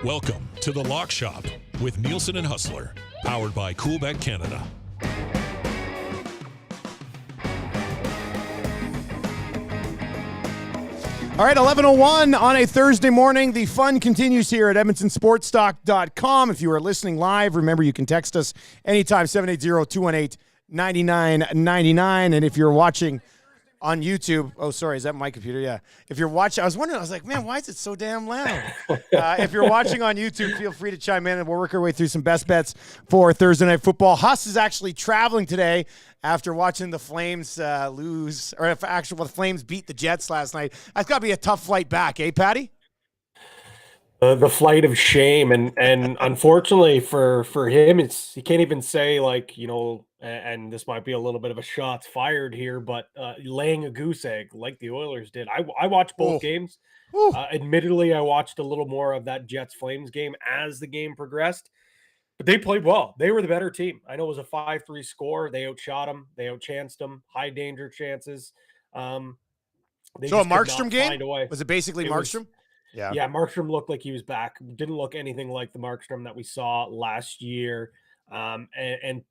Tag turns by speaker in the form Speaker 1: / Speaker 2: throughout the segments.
Speaker 1: Welcome to The Lock Shop with Nielsen and Hustler, powered by Coolbet Canada.
Speaker 2: All right, 11:01 on a Thursday morning. The fun continues here at EdmontonSportsTalk.com. If you are listening live, remember you can text us anytime, 780-218-9999. And if you're watching on YouTube, oh, sorry, is that my computer? Yeah. If you're watching, I was wondering, I was like, man, why is it so damn loud? If you're watching on YouTube, feel free to chime in, and we'll work our way through some best bets for Thursday Night Football. Huss is actually traveling today after watching the Flames lose, or if actually the Flames beat the Jets last night. That's got to be a tough flight back, eh, Patty?
Speaker 3: The flight of shame, and unfortunately for him, he can't even say, like, you know, and this might be a little bit of a shots fired here, but laying a goose egg like the Oilers did. I watched both games. Admittedly, I watched a little more of that Jets Flames game as the game progressed, but they played well. They were the better team. I know it was a 5-3 score. They outshot them. They outchanced them. High danger chances.
Speaker 2: So a Markstrom game? Was it basically Markstrom?
Speaker 3: Yeah, Markstrom looked like he was back. Didn't look anything like the Markstrom that we saw last year. And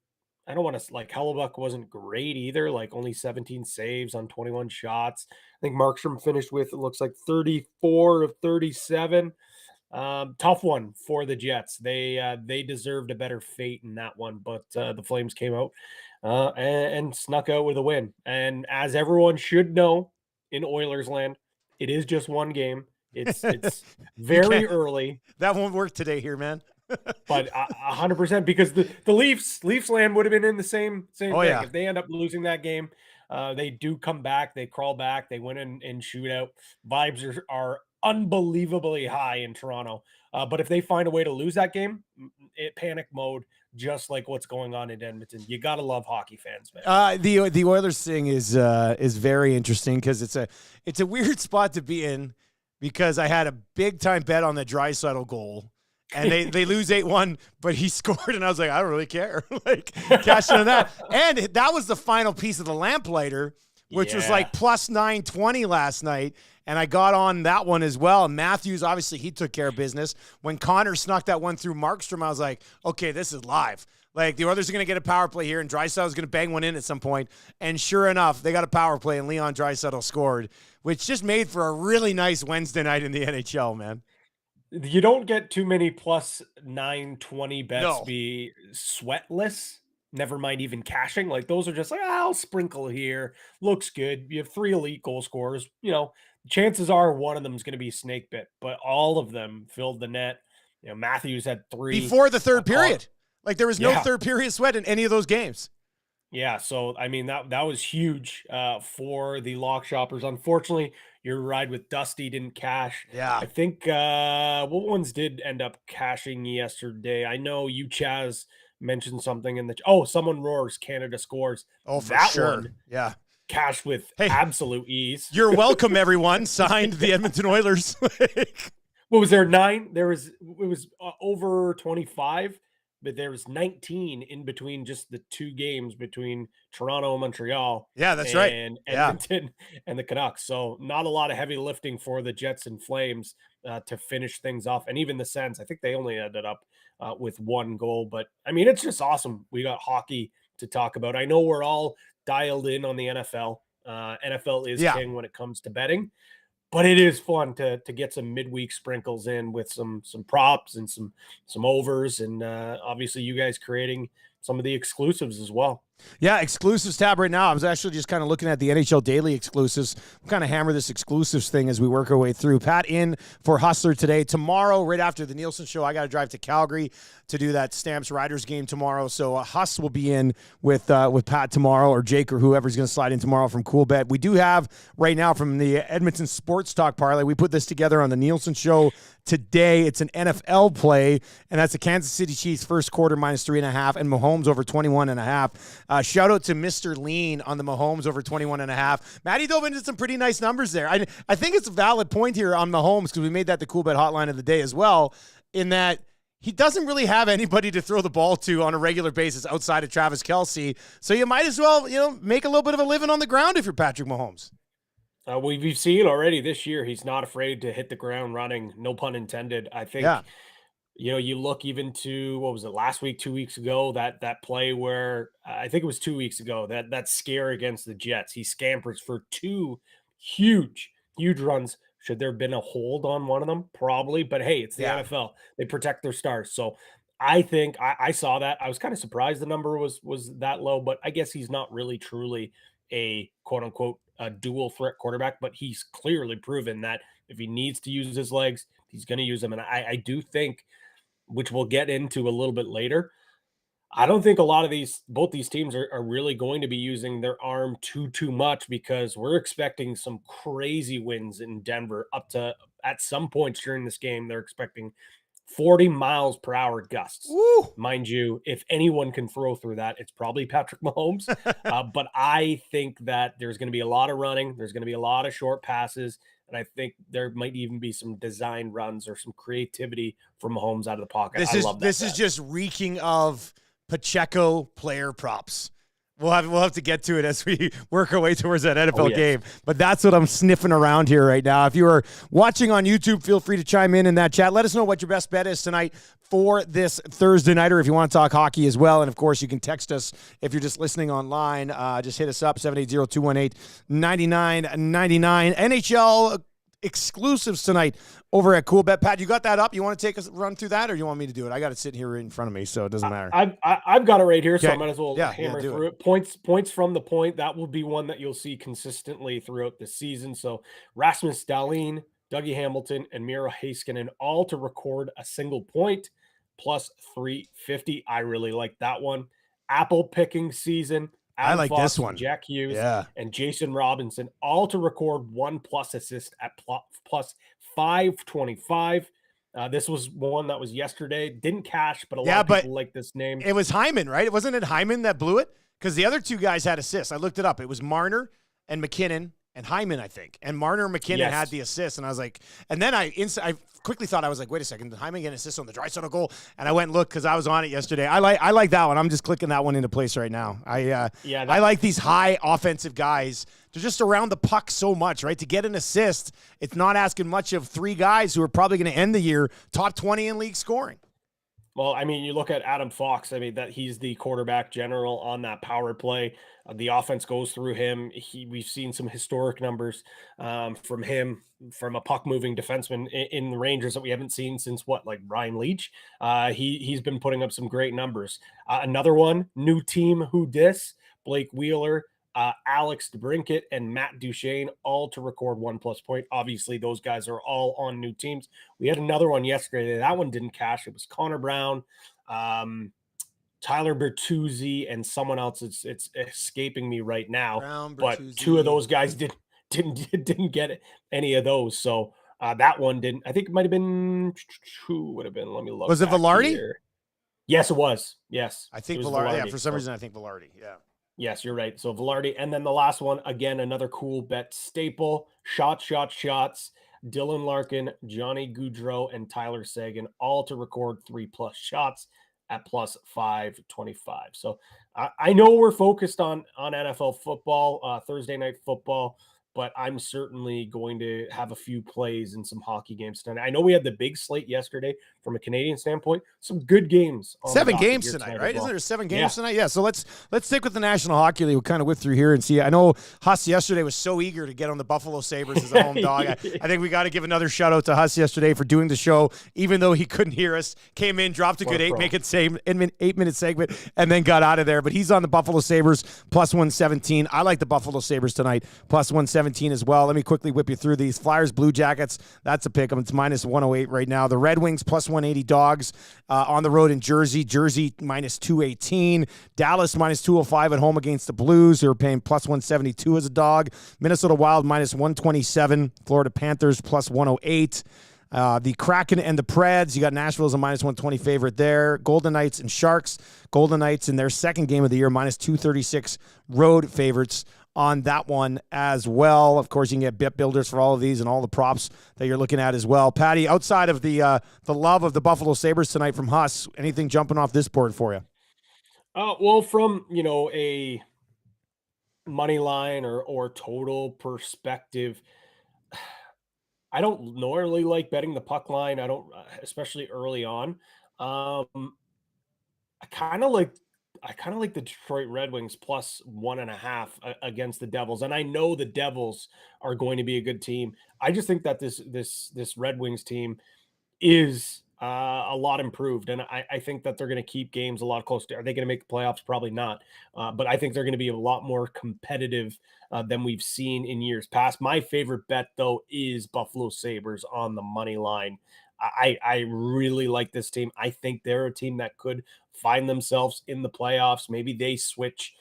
Speaker 3: I don't want to, like, Hellebuck wasn't great either, like only 17 saves on 21 shots. I think Markstrom finished with, it looks like 34 of 37. Tough one for the Jets. They deserved a better fate in that one, but the Flames came out and snuck out with a win. And as everyone should know in Oilers land, it is just one game. It's very early.
Speaker 2: That won't work today here, man.
Speaker 3: But 100%, because the Leafs land would have been in the same thing.
Speaker 2: Yeah.
Speaker 3: If they end up losing that game, they do come back, they crawl back, they win in shootout. Vibes are unbelievably high in Toronto. But if they find a way to lose that game, panic mode, just like what's going on in Edmonton. You gotta love hockey fans, man.
Speaker 2: The Oilers thing is very interesting because it's a weird spot to be in, because I had a big time bet on the Draisaitl goal. And they lose 8-1, but he scored, and I was like, I don't really care. Like, cash in on that. And that was the final piece of the lamplighter, which was like plus 920 last night. And I got on that one as well. And Matthews, obviously, he took care of business. When Connor snuck that one through Markstrom, I was like, okay, this is live. Like, the others are going to get a power play here, and Draisaitl is going to bang one in at some point. And sure enough, they got a power play, and Leon Draisaitl scored, which just made for a really nice Wednesday night in the NHL, man.
Speaker 3: You don't get too many plus 920 bets be sweatless. Never mind even cashing. Like, those are just like, I'll sprinkle here. Looks good. You have 3 elite goal scorers. You know, chances are one of them is going to be snake bit, but all of them filled the net. You know, Matthews had 3
Speaker 2: before the third period. Like, there was no third period sweat in any of those games.
Speaker 3: Yeah, so I mean that was huge for the lock shoppers. Unfortunately, your ride with Dusty didn't cash.
Speaker 2: Yeah,
Speaker 3: I think what ones did end up cashing yesterday? I know you, Chaz, mentioned something in the someone roars, Canada scores.
Speaker 2: Oh, for
Speaker 3: that
Speaker 2: sure.
Speaker 3: One,
Speaker 2: yeah,
Speaker 3: cashed with absolute ease.
Speaker 2: You're welcome, everyone. Signed the Edmonton Oilers.
Speaker 3: What was there? 9? It was over 25. But there was 19 in between just the 2 games between Toronto and Montreal.
Speaker 2: Yeah, that's right.
Speaker 3: And Edmonton and the Canucks. So not a lot of heavy lifting for the Jets and Flames to finish things off. And even the Sens, I think they only ended up with 1 goal. But, I mean, it's just awesome. We got hockey to talk about. I know we're all dialed in on the NFL. NFL is king when it comes to betting. But it is fun to get some midweek sprinkles in with some props and some overs, and obviously you guys creating some of the exclusives as well.
Speaker 2: Yeah, exclusives tab right now. I was actually just kind of looking at the NHL Daily exclusives. I'm kind of hammer this exclusives thing as we work our way through. Pat in for Hustler today. Tomorrow, right after the Nielsen show, I got to drive to Calgary to do that Stamps Riders game tomorrow. So Huss will be in with Pat tomorrow, or Jake, or whoever's going to slide in tomorrow from Coolbet. We do have right now from the Edmonton Sports Talk Parlay. We put this together on the Nielsen show today. It's an NFL play, and that's the Kansas City Chiefs first quarter -3.5 and Mahomes over 21.5. Shout out to Mr. Lean on the Mahomes over 21.5. Matty dove into some pretty nice numbers there. I think it's a valid point here on Mahomes, because we made that the Coolbet hotline of the day as well, in that he doesn't really have anybody to throw the ball to on a regular basis outside of Travis Kelce. So you might as well, make a little bit of a living on the ground if you're Patrick Mahomes.
Speaker 3: We've seen already this year, he's not afraid to hit the ground running, no pun intended. I think You look even to what was it last week, 2 weeks ago, that play where I think it was 2 weeks ago, that scare against the Jets. He scampers for two huge, huge runs. Should there have been a hold on one of them? Probably, but hey, it's the
Speaker 2: Yeah.
Speaker 3: NFL. They protect their stars. So I think I saw that. I was kind of surprised the number was that low, but I guess he's not really truly a quote unquote a dual threat quarterback, but he's clearly proven that if he needs to use his legs, he's going to use them. And I do think, which we'll get into a little bit later, I don't think a lot of both these teams are really going to be using their arm too much, because we're expecting some crazy wins in Denver up to at some points during this game. They're expecting 40 miles per hour gusts.
Speaker 2: Woo!
Speaker 3: Mind you, if anyone can throw through that, it's probably Patrick Mahomes. But I think that there's going to be a lot of running. There's going to be a lot of short passes. And I think there might even be some design runs or some creativity from Mahomes out of the pocket.
Speaker 2: This is just reeking of Pacheco player props. We'll have to get to it as we work our way towards that NFL game. But that's what I'm sniffing around here right now. If you are watching on YouTube, feel free to chime in that chat. Let us know what your best bet is tonight for this Thursday night, or if you want to talk hockey as well. And, of course, you can text us if you're just listening online. Just hit us up, 780-218-9999. NHL exclusives tonight over at Coolbet. Pat, you got that up? You want to take us run through that, or you want me to do it? I got it sitting here in front of me, so it doesn't matter.
Speaker 3: I've got it right here, so I might as well hammer through
Speaker 2: it.
Speaker 3: Points from the point. That will be one that you'll see consistently throughout the season. So Rasmus Dahlin, Dougie Hamilton, and Miro Heiskanen all to record a single point, plus 350. I really like that one. Apple picking season. Adam
Speaker 2: I like
Speaker 3: Fox,
Speaker 2: this one.
Speaker 3: Jack Hughes, and Jason Robinson, all to record 1+ assist at plus 525. This was one that was yesterday. Didn't cash, but a lot of people like this name.
Speaker 2: It was Hyman, right? Wasn't it Hyman that blew it? Because the other two guys had assists. I looked it up. It was Marner and McKinnon and Hyman, I think. And Marner and McKinnon had the assist. And I was like, and then I quickly thought, I was like, wait a second, did Hyman get an assist on the Draisaitl goal? And I went and looked because I was on it yesterday. I like that one. I'm just clicking that one into place right now. I like these high offensive guys. They're just around the puck so much, right? To get an assist, it's not asking much of three guys who are probably going to end the year top 20 in league scoring.
Speaker 3: Well, I mean, you look at Adam Fox. I mean, that he's the quarterback general on that power play. The offense goes through him. We've seen some historic numbers from him, from a puck moving defenseman in the Rangers that we haven't seen since like Ryan Leach. He's been putting up some great numbers. Another one, new team, who dis? Blake Wheeler, Alex DeBrincat, and Matt Duchene, all to record 1+ point. Obviously, those guys are all on new teams. We had another one yesterday. That one didn't cash. It was Connor Brown, Tyler Bertuzzi, and someone else. It's escaping me right now. But two of those guys didn't get any of those. So that one didn't. I think it might have been who would have been. Let me look.
Speaker 2: Was it Velarde?
Speaker 3: Here. Yes, it was. Yes,
Speaker 2: I think Velarde. Yeah, for some reason I think Velarde. Yeah.
Speaker 3: Yes, you're right. So Velarde. And then the last one, again, another Coolbet staple. Shots. Dylan Larkin, Johnny Gaudreau, and Tyler Seguin, all to record 3+ shots at plus 525. So I know we're focused on NFL football, Thursday night football, but I'm certainly going to have a few plays in some hockey games tonight. I know we had the big slate yesterday from a Canadian standpoint. Some good games.
Speaker 2: 7 games tonight, right?
Speaker 3: Well.
Speaker 2: Isn't there 7 games tonight? Yeah. So let's stick with the National Hockey League. We kind of whip through here and see. I know Huss yesterday was so eager to get on the Buffalo Sabres as a home dog. I think we got to give another shout out to Huss yesterday for doing the show, even though he couldn't hear us. Came in, dropped a good 8-minute segment, and then got out of there. But he's on the Buffalo Sabres plus 117. I like the Buffalo Sabres tonight plus 117 as well. Let me quickly whip you through these. Flyers, Blue Jackets, that's a pick 'em. It's minus 108 right now. The Red Wings plus 180 dogs on the road in Jersey. Jersey minus 218. Dallas minus 205 at home against the Blues. They're paying plus 172 as a dog. Minnesota Wild minus 127. Florida Panthers plus 108. The Kraken and the Preds, you got Nashville as a minus 120 favorite there. Golden Knights and Sharks. Golden Knights in their second game of the year, minus 236 road favorites on that one as well. Of course, you can get bet builders for all of these and all the props that you're looking at as well. Patty, outside of the love of the Buffalo Sabres tonight from Huss, anything jumping off this board for you?
Speaker 3: Well, from a money line or total perspective, I don't normally like betting the puck line. I don't, especially early on. Um, I kind of like I kind of like the Detroit Red Wings plus 1.5 against the Devils. And I know the Devils are going to be a good team. I just think that this Red Wings team is a lot improved. And I think that they're going to keep games a lot closer. Are they going to make the playoffs? Probably not. But I think they're going to be a lot more competitive than we've seen in years past. My favorite bet, though, is Buffalo Sabres on the money line. I really like this team. I think they're a team that could find themselves in the playoffs. Maybe they switch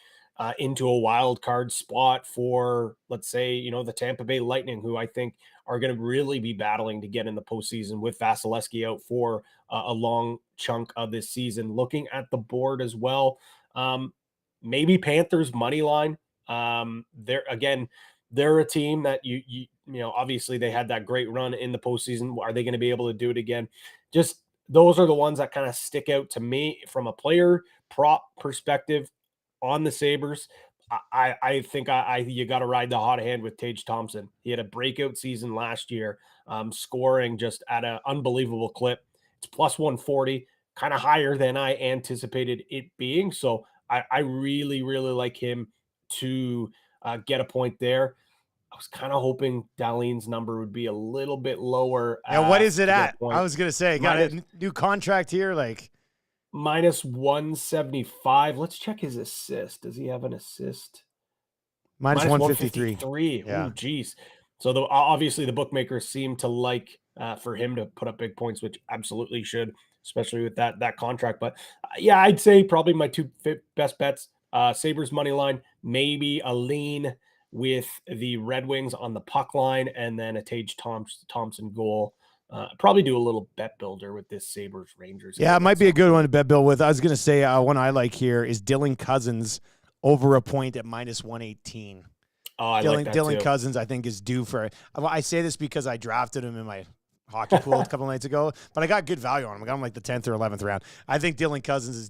Speaker 3: into a wild card spot for, let's say, the Tampa Bay Lightning, who I think are going to really be battling to get in the postseason with Vasilevsky out for a long chunk of this season. Looking at the board as well, maybe Panthers money line. They're a team that obviously they had that great run in the postseason. Are they going to be able to do it again? Just those are the ones that kind of stick out to me from a player prop perspective on the Sabres. I think you got to ride the hot hand with Tage Thompson. He had a breakout season last year, scoring just at an unbelievable clip. It's plus 140, kind of higher than I anticipated it being. So I really, really like him to get a point there. I was kind of hoping Dahlin's number would be a little bit lower.
Speaker 2: Yeah, what is it
Speaker 3: to get
Speaker 2: at?
Speaker 3: a point.
Speaker 2: I was gonna say, got a new contract here, like
Speaker 3: minus 175. Let's check his assist. Does he have an assist?
Speaker 2: minus 153.
Speaker 3: 153.
Speaker 2: Yeah.
Speaker 3: Ooh, geez. So obviously the bookmakers seem to like for him to put up big points, which absolutely should, especially with that contract. But yeah, I'd say probably my two best bets: Sabres money line, maybe a lean with the Red Wings on the puck line, and then a Tage Thompson goal. Probably do a little bet builder with this Sabres Rangers.
Speaker 2: Yeah, it might be a good one to bet bill with. I was going to say one I like here is Dylan Cousins over a point at minus 118.
Speaker 3: Oh, I like that
Speaker 2: Dylan
Speaker 3: too.
Speaker 2: Cousins, I think, is due for. I say this because I drafted him in my hockey pool a couple nights ago, but I got good value on him. I got him like the 10th or 11th round. I think Dylan Cousins is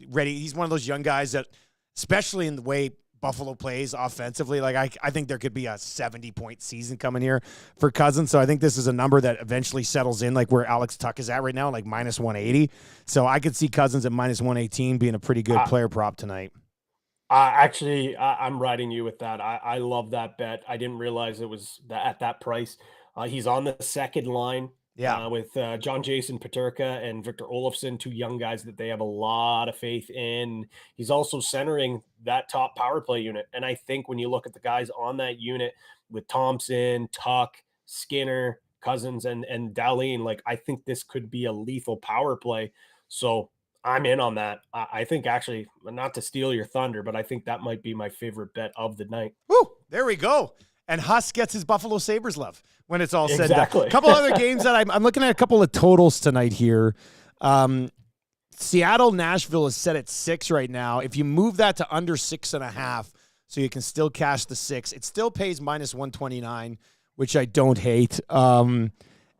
Speaker 2: ready. He's one of those young guys that, especially in the way Buffalo plays offensively, like I think there could be a 70-point season coming here for Cousins. So I think this is a number that eventually settles in, like where Alex Tuck is at right now, like minus 180. So I could see Cousins at minus 118 being a pretty good player prop tonight.
Speaker 3: Actually, I'm riding you with that. I love that bet. I didn't realize it was at that price. He's on the second line with John Jason Paterka and Victor Olofsson, two young guys that they have a lot of faith in. He's also centering that top power play unit. And I think when you look at the guys on that unit with Thompson, Tuck, Skinner, Cousins, and Dahlin, like I think this could be a lethal power play. So I'm in on that. I think actually, not to steal your thunder, but I think that might be my favorite bet of the night.
Speaker 2: Woo, there we go. And Huss gets his Buffalo Sabres love when it's all said and
Speaker 3: Exactly.
Speaker 2: done. A couple other games that I'm looking at a couple of totals tonight here. Seattle, Nashville is set at 6 right now. If you move that to under 6.5, so you can still cash the 6, it still pays minus 129, which I don't hate. And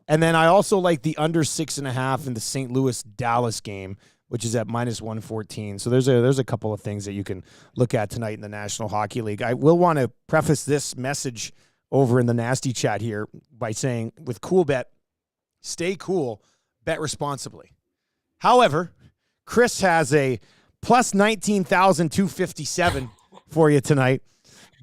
Speaker 2: then I also like the under 6.5 in the St. Louis Dallas game, which is at minus 114. So there's a couple of things that you can look at tonight in the National Hockey League. I will want to preface this message over in the nasty chat here by saying, with Coolbet, stay cool, bet responsibly. However, Chris has a plus 19,257 for you tonight.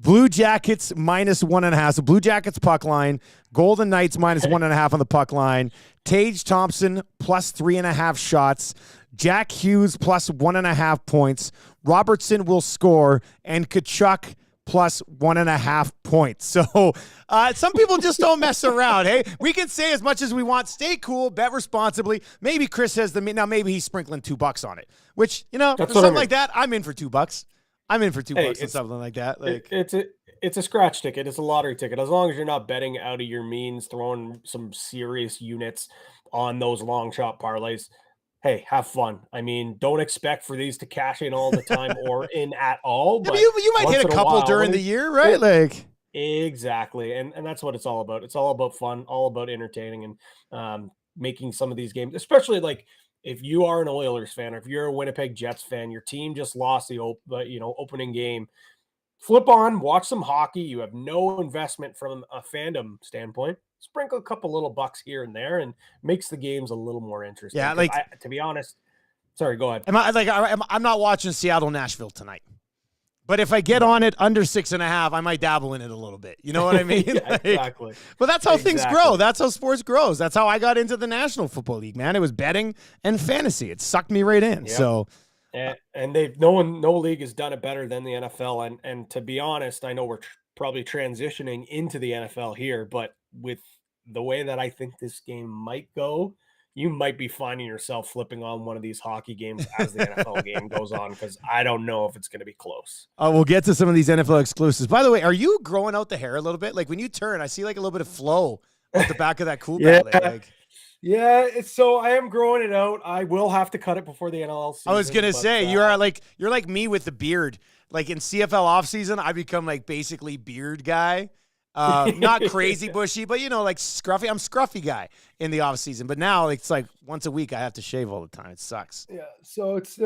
Speaker 2: Blue Jackets minus 1.5. So Blue Jackets puck line. Golden Knights minus 1.5 on the puck line. Tage Thompson plus 3.5 shots. Jack Hughes plus 1.5 points. Robertson will score. And Kachuk plus 1.5 points. So some people just don't mess around. Hey, we can say as much as we want. Stay cool, bet responsibly. Maybe Chris has now maybe he's sprinkling $2 on it, which, for something like that, I'm in for $2. I'm in for $2 and something like that. Like
Speaker 3: it's a scratch ticket. It's a lottery ticket. As long as you're not betting out of your means, throwing some serious units on those long shot parlays, hey, have fun. I mean, don't expect for these to cash in all the time or in at all. But
Speaker 2: you might hit a couple during the year, right? Like
Speaker 3: exactly, and that's what it's all about. It's all about fun, all about entertaining, and making some of these games, especially like if you are an Oilers fan or if you're a Winnipeg Jets fan, your team just lost the opening game. flip on, watch some hockey. You have no investment from a fandom standpoint. Sprinkle a couple little bucks here and there, and makes the games a little more interesting.
Speaker 2: Yeah, like
Speaker 3: to be honest, sorry, go ahead.
Speaker 2: I'm not watching Seattle Nashville tonight. But if I get on it under 6.5, I might dabble in it a little bit. You know what I mean?
Speaker 3: Yeah, exactly.
Speaker 2: But that's how things grow. That's how sports grows. That's how I got into the National Football League, man. It was betting and fantasy. It sucked me right in. Yep. So,
Speaker 3: and no league has done it better than the NFL. And to be honest, I know we're probably transitioning into the NFL here, but with the way that I think this game might go, you might be finding yourself flipping on one of these hockey games as the NFL game goes on, because I don't know if it's going to be close.
Speaker 2: We'll get to some of these NFL exclusives. By the way, are you growing out the hair a little bit? Like when you turn, I see like a little bit of flow at the back of that Coolbet.
Speaker 3: Yeah, so I am growing it out. I will have to cut it before the NLL season.
Speaker 2: I was gonna say you're like me with the beard. Like in CFL offseason, I become like basically beard guy. Not crazy bushy, but like scruffy. I'm scruffy guy in the off season, but now it's like once a week I have to shave all the time. It sucks.
Speaker 3: Yeah, so it's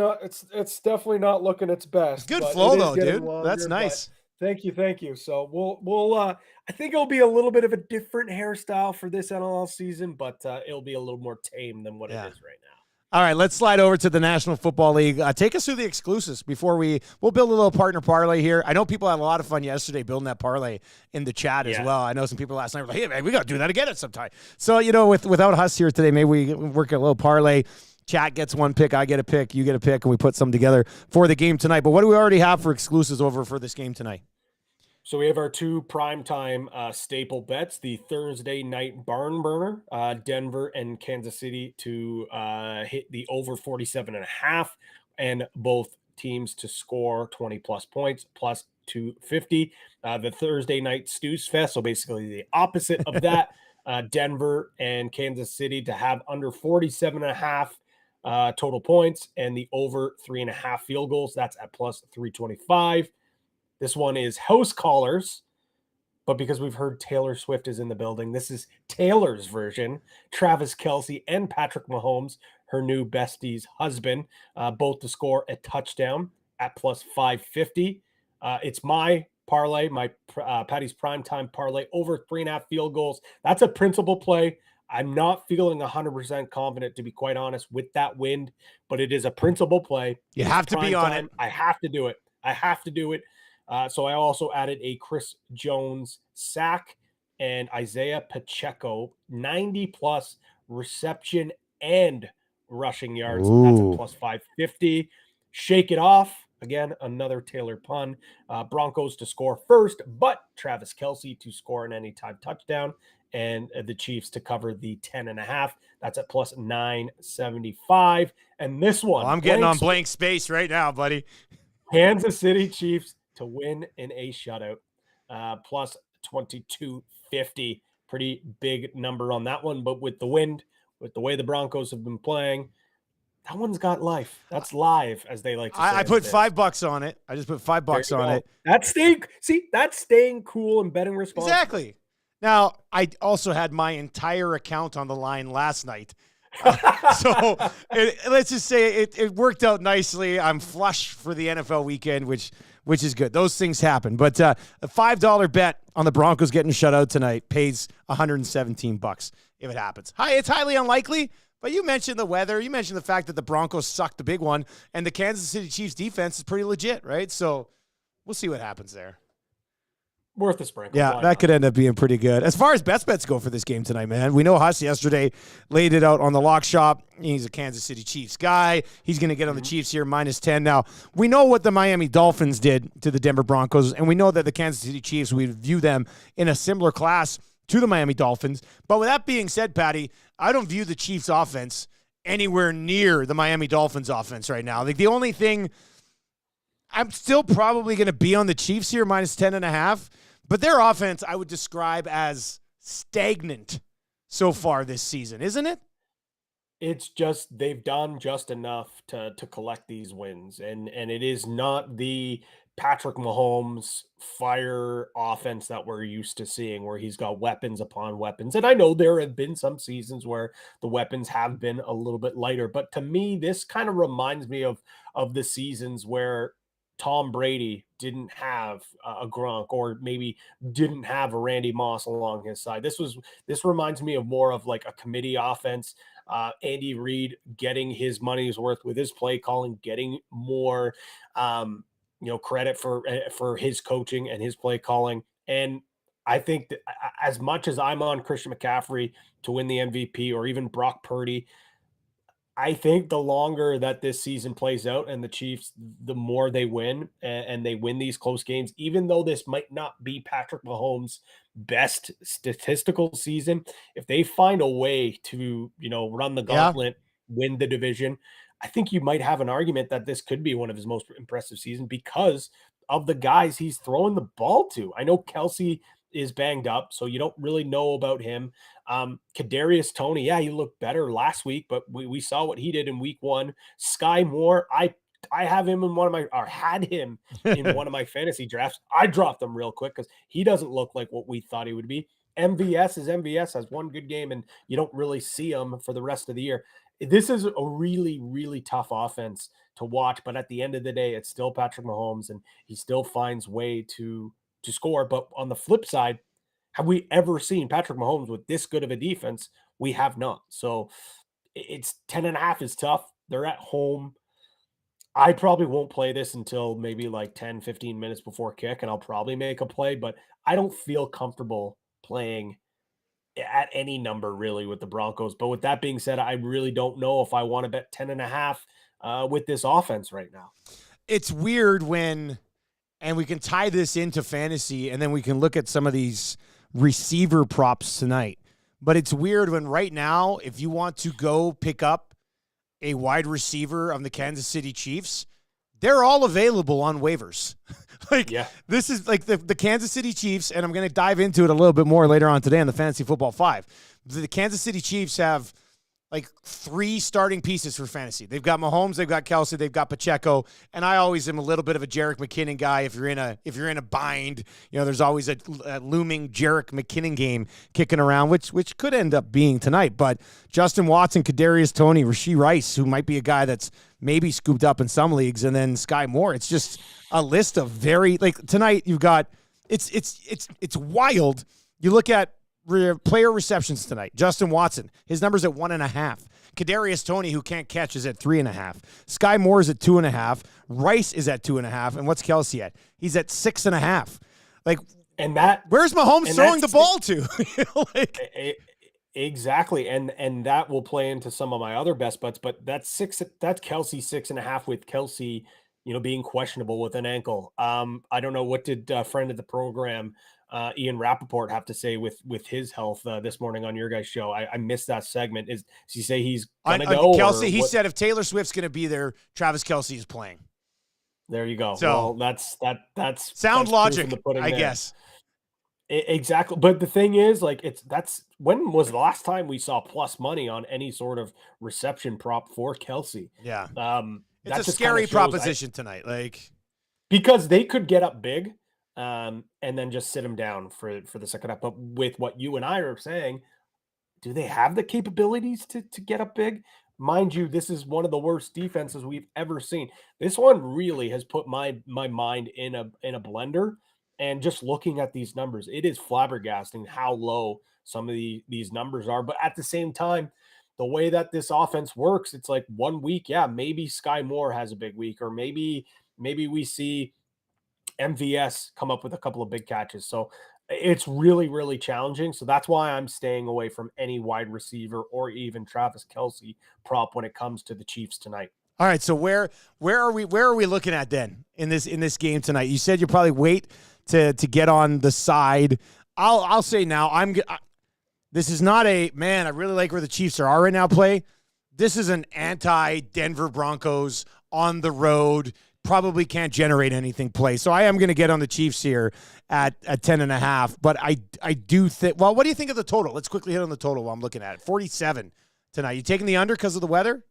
Speaker 3: definitely not looking its best.
Speaker 2: It's good flow though, dude. That's nice.
Speaker 3: Thank you. So we'll I think it'll be a little bit of a different hairstyle for this NLL season, but it'll be a little more tame than what it is right now.
Speaker 2: All right, let's slide over to the National Football League. Take us through the exclusives before we'll build a little partner parlay here. I know people had a lot of fun yesterday building that parlay in the chat as well. I know some people last night were like, hey, man, we got to do that again at some time. So, without us here today, maybe we work a little parlay. Chat gets one pick, I get a pick, you get a pick, and we put some together for the game tonight. But what do we already have for exclusives over for this game tonight?
Speaker 3: So we have our two primetime staple bets, the Thursday night barn burner, Denver and Kansas City to hit the over 47.5, and both teams to score 20-plus points, plus 250. The Thursday night Stews Fest, so basically the opposite of that, Denver and Kansas City to have under 47.5 total points, and the over 3.5 field goals. That's at plus 325. This one is house callers, but because we've heard Taylor Swift is in the building, this is Taylor's version. Travis Kelce and Patrick Mahomes, her new bestie's husband, both to score a touchdown at plus 550. It's my parlay, my Patty's primetime parlay, over 3.5 field goals. That's a principal play. I'm not feeling 100% confident, to be quite honest, with that wind, but it is a principal play.
Speaker 2: You have to be on it.
Speaker 3: I have to do it. So I also added a Chris Jones sack and Isaiah Pacheco 90-plus reception and rushing yards.
Speaker 2: Ooh.
Speaker 3: That's a plus 550. Shake it off. Again, another Taylor pun. Broncos to score first, but Travis Kelce to score an anytime touchdown, and the Chiefs to cover the 10.5. That's at plus 975. And this one,
Speaker 2: I'm getting on blank space right now, buddy.
Speaker 3: Kansas City Chiefs to win in a shutout, plus 2250. Pretty big number on that one, but with the wind, with the way the Broncos have been playing, that one's got life. That's live, as they like to say.
Speaker 2: I put $5 on it. I just put $5 on it.
Speaker 3: That's staying cool and betting responsibly.
Speaker 2: Exactly. Now, I also had my entire account on the line last night. So let's just say it worked out nicely. I'm flush for the NFL weekend, which is good. Those things happen. But a $5 bet on the Broncos getting shut out tonight pays $117 if it happens. It's highly unlikely, but you mentioned the weather. You mentioned the fact that the Broncos sucked the big one, and the Kansas City Chiefs defense is pretty legit, right? So we'll see what happens there.
Speaker 3: Worth a sprinkle.
Speaker 2: Yeah, that could end up being pretty good. As far as bets go for this game tonight, man, we know Huss yesterday laid it out on the lock shop. He's a Kansas City Chiefs guy. He's going to get on the Chiefs here, -10. Now, we know what the Miami Dolphins did to the Denver Broncos, and we know that the Kansas City Chiefs, we view them in a similar class to the Miami Dolphins. But with that being said, Patty, I don't view the Chiefs offense anywhere near the Miami Dolphins offense right now. Like the only thing, I'm still probably going to be on the Chiefs here, -10.5. But their offense, I would describe as stagnant so far this season, isn't it?
Speaker 3: It's just they've done just enough to collect these wins, and it is not the Patrick Mahomes fire offense that we're used to seeing, where he's got weapons upon weapons. And I know there have been some seasons where the weapons have been a little bit lighter, but to me, this kind of reminds me of the seasons where Tom Brady didn't have a Gronk, or maybe didn't have a Randy Moss along his side. This reminds me of more of like a committee offense. Andy Reid getting his money's worth with his play calling, getting more credit for his coaching and his play calling. And I think that as much as I'm on Christian McCaffrey to win the MVP, or even Brock Purdy, I think the longer that this season plays out and the Chiefs, the more they win, and they win these close games, even though this might not be Patrick Mahomes' best statistical season, if they find a way to, run the
Speaker 2: Yeah.
Speaker 3: gauntlet, win the division, I think you might have an argument that this could be one of his most impressive seasons because of the guys he's throwing the ball to. I know Kelsey is banged up, so you don't really know about him. Kadarius Toney, yeah, he looked better last week, but we saw what he did in week 1. Sky Moore, I have him in had him in one of my fantasy drafts. I dropped him real quick because he doesn't look like what we thought he would be. MVS is MVS, has one good game, and you don't really see him for the rest of the year. This is a really, really tough offense to watch, but at the end of the day, it's still Patrick Mahomes, and he still finds way to score. But on the flip side, have we ever seen Patrick Mahomes with this good of a defense? We have not. So it's 10.5 is tough. They're at home. I probably won't play this until maybe like 10, 15 minutes before kick, and I'll probably make a play, but I don't feel comfortable playing at any number really with the Broncos. But with that being said, I really don't know if I want to bet 10.5 with this offense right now.
Speaker 2: It's weird and we can tie this into fantasy, and then we can look at some of these receiver props tonight. But it's weird when right now, if you want to go pick up a wide receiver of the Kansas City Chiefs, they're all available on waivers. This is like the Kansas City Chiefs, and I'm going to dive into it a little bit more later on today on the Fantasy Football 5. The Kansas City Chiefs have like 3 starting pieces for fantasy. They've got Mahomes, they've got Kelsey, they've got Pacheco, and I always am a little bit of a Jerick McKinnon guy. If you're in a bind, there's always a looming Jerick McKinnon game kicking around, which could end up being tonight. But Justin Watson, Kadarius Toney, Rashee Rice, who might be a guy that's maybe scooped up in some leagues, and then Sky Moore. It's just a list of tonight you've got it's wild. You look at player receptions tonight. Justin Watson, his number's at 1.5. Kadarius Toney, who can't catch, is at 3.5. Sky Moore is at 2.5. Rice is at 2.5. And what's Kelsey at? He's at 6.5. Where's Mahomes throwing the ball to?
Speaker 3: Exactly, and that will play into some of my other best bets. But that's Kelsey 6.5 with Kelsey, being questionable with an ankle. I don't know, what did a friend of the program, Ian Rappaport, have to say with his health this morning on your guys' show? I missed that segment. Does he say he's gonna go?
Speaker 2: Kelsey, he said if Taylor Swift's gonna be there, Travis Kelsey is playing.
Speaker 3: There you go.
Speaker 2: So
Speaker 3: well, that's
Speaker 2: sound logic, I guess.
Speaker 3: Exactly. But the thing is, when was the last time we saw plus money on any sort of reception prop for Kelsey?
Speaker 2: Yeah.
Speaker 3: It's
Speaker 2: a scary proposition tonight.
Speaker 3: Because they could get up big and then just sit him down for the second half. But with what you and I are saying, do they have the capabilities to get up big? Mind you, this is one of the worst defenses we've ever seen. This one really has put my mind in a blender. And just looking at these numbers, it is flabbergasting how low some of these numbers are. But at the same time, the way that this offense works, it's like 1 week, yeah, maybe Sky Moore has a big week, or maybe we see MVS come up with a couple of big catches. So it's really, really challenging. So that's why I'm staying away from any wide receiver or even Travis Kelsey prop when it comes to the Chiefs tonight.
Speaker 2: All right, so where are we looking at then in this game tonight? You said you probably wait to get on the side. I'll say now, this is not I really like where the Chiefs are right now play. This is an anti-Denver Broncos on the road, probably can't generate anything play. So I am going to get on the Chiefs here at 10.5. But I do think, well, what do you think of the total? Let's quickly hit on the total while I'm looking at it. 47 tonight. You taking the under because of the weather?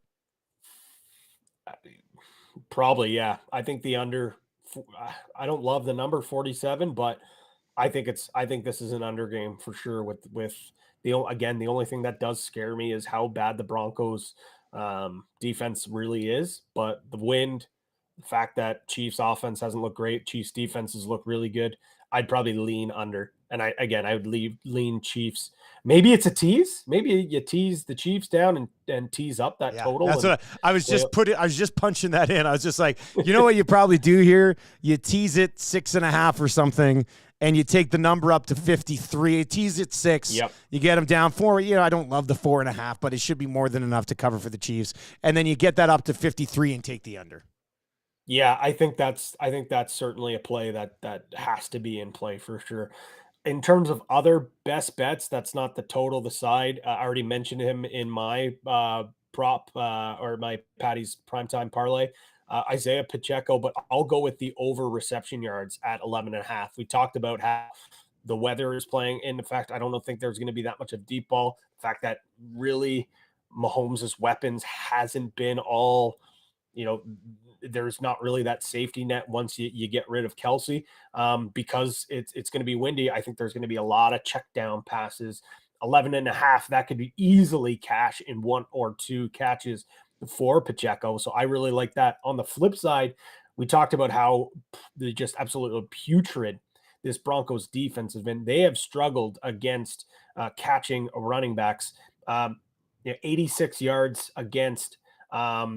Speaker 3: Probably, yeah. I think the under. I don't love the number 47, but I think this is an under game for sure. With the only thing that does scare me is how bad the Broncos defense really is. But the wind, The fact that Chiefs offense hasn't looked great, Chiefs defenses look really good. I'd probably lean under. And I would lean Chiefs. Maybe it's a tease. Maybe you tease the Chiefs down and tease up that
Speaker 2: Yeah,
Speaker 3: total.
Speaker 2: that's
Speaker 3: and
Speaker 2: what I was just I was just punching that in. I was just like, you know what you probably do here? You tease it 6.5 or something, and you take the number up to 53. Tease it 6.
Speaker 3: Yep.
Speaker 2: You get them down 4. I don't love the 4.5, but it should be more than enough to cover for the Chiefs. And then you get that up to 53 and take the under.
Speaker 3: Yeah, I think that's certainly a play that has to be in play for sure. In terms of other best bets, that's not the total, the side. I already mentioned him in my prop or my Patty's primetime parlay, Isaiah Pacheco, but I'll go with the over reception yards at 11.5. We talked about how the weather is playing. In fact, I don't think there's going to be that much of deep ball. The fact that really Mahomes' weapons hasn't been all, there's not really that safety net once you get rid of Kelsey, because it's going to be windy. I think there's going to be a lot of check down passes. 11.5, that could be easily cash in 1 or 2 catches for Pacheco. So I really like that. On the flip side, we talked about how they're just absolutely putrid this Broncos defense has been. They have struggled against catching running backs. 86 yards against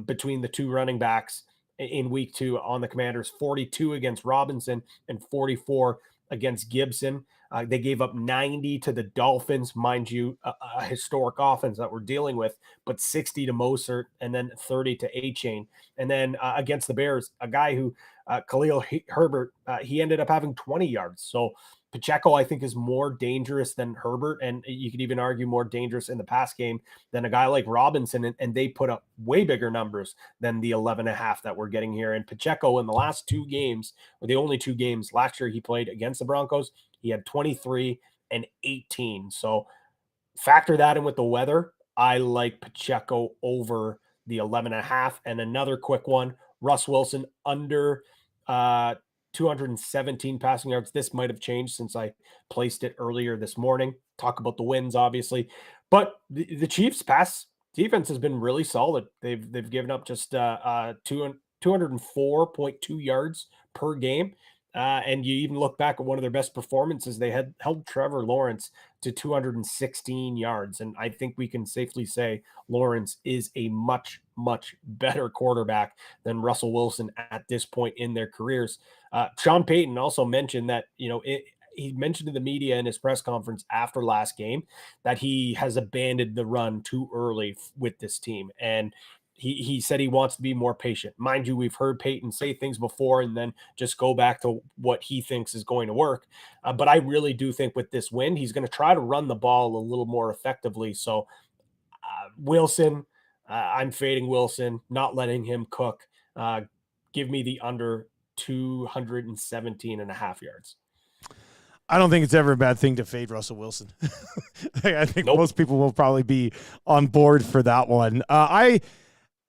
Speaker 3: between the two running backs in week 2 on the Commanders, 42 against Robinson and 44 against Gibson. They gave up 90 to the Dolphins, mind you, a historic offense that we're dealing with, but 60 to Mostert and then 30 to A-Chain. And then against the Bears, a guy who, Khalil Herbert, he ended up having 20 yards. So Pacheco, I think, is more dangerous than Herbert, and you could even argue more dangerous in the pass game than a guy like Robinson, and they put up way bigger numbers than the 11.5 that we're getting here. And Pacheco, in the last 2 games, or the only 2 games last year he played against the Broncos, he had 23 and 18. So factor that in with the weather. I like Pacheco over the 11.5. And another quick one, Russ Wilson under 217 passing yards. This might have changed since I placed it earlier this morning. Talk about the wins, obviously, but the Chiefs' pass defense has been really solid. They've given up just 204.2 yards per game. And you even look back at one of their best performances, they had held Trevor Lawrence to 216 yards. And I think we can safely say Lawrence is a much, much better quarterback than Russell Wilson at this point in their careers. Sean Payton also mentioned that, he mentioned to the media in his press conference after last game that he has abandoned the run too early with this team. And he said he wants to be more patient. Mind you, we've heard Peyton say things before and then just go back to what he thinks is going to work. But I really do think with this win, he's going to try to run the ball a little more effectively. So Wilson, I'm fading Wilson, not letting him cook. Give me the under 217.5 yards.
Speaker 2: I don't think it's ever a bad thing to fade Russell Wilson. I think most people will probably be on board for that one.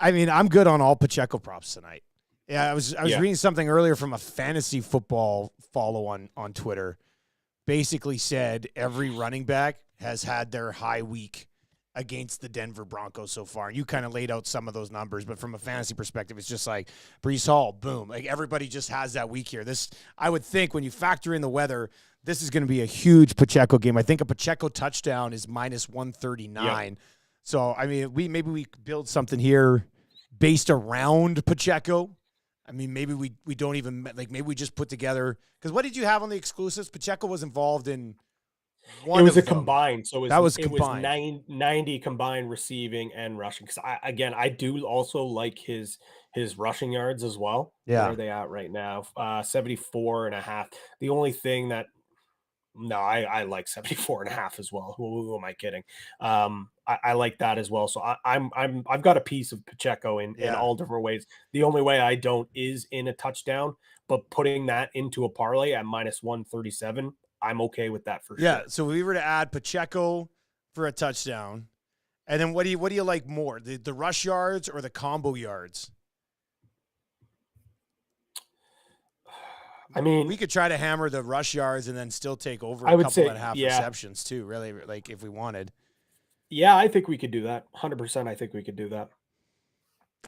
Speaker 2: I mean, I'm good on all Pacheco props tonight. Yeah, I was reading something earlier from a fantasy football follow on Twitter. Basically said every running back has had their high week against the Denver Broncos so far. And you kind of laid out some of those numbers, but from a fantasy perspective, it's just like Breece Hall, boom. Like everybody just has that week here. This, I would think when you factor in the weather, this is going to be a huge Pacheco game. I think a Pacheco touchdown is minus 139. Yep. So, I mean, maybe we build something here based around Pacheco. I mean, maybe we don't even, like, maybe we just put together, because what did you have on the exclusives? Pacheco was involved in one. It was
Speaker 3: a combined. So
Speaker 2: it was
Speaker 3: 90 combined receiving and rushing. Because I do also like his rushing yards as well.
Speaker 2: Yeah.
Speaker 3: Where are they at right now? 74.5. The only thing that, no, I like 74.5 as well. Who am I kidding? I like that as well. So I've got a piece of Pacheco in all different ways. The only way I don't is in a touchdown, but putting that into a parlay at minus 137, I'm okay with that for sure.
Speaker 2: Yeah. So if we were to add Pacheco for a touchdown, and then what do you like more, the rush yards or the combo yards?
Speaker 3: I mean,
Speaker 2: we could try to hammer the rush yards and then still take over a couple and a half receptions too, really, like if we wanted.
Speaker 3: Yeah, I think we could do that. 100%. I think we could do that.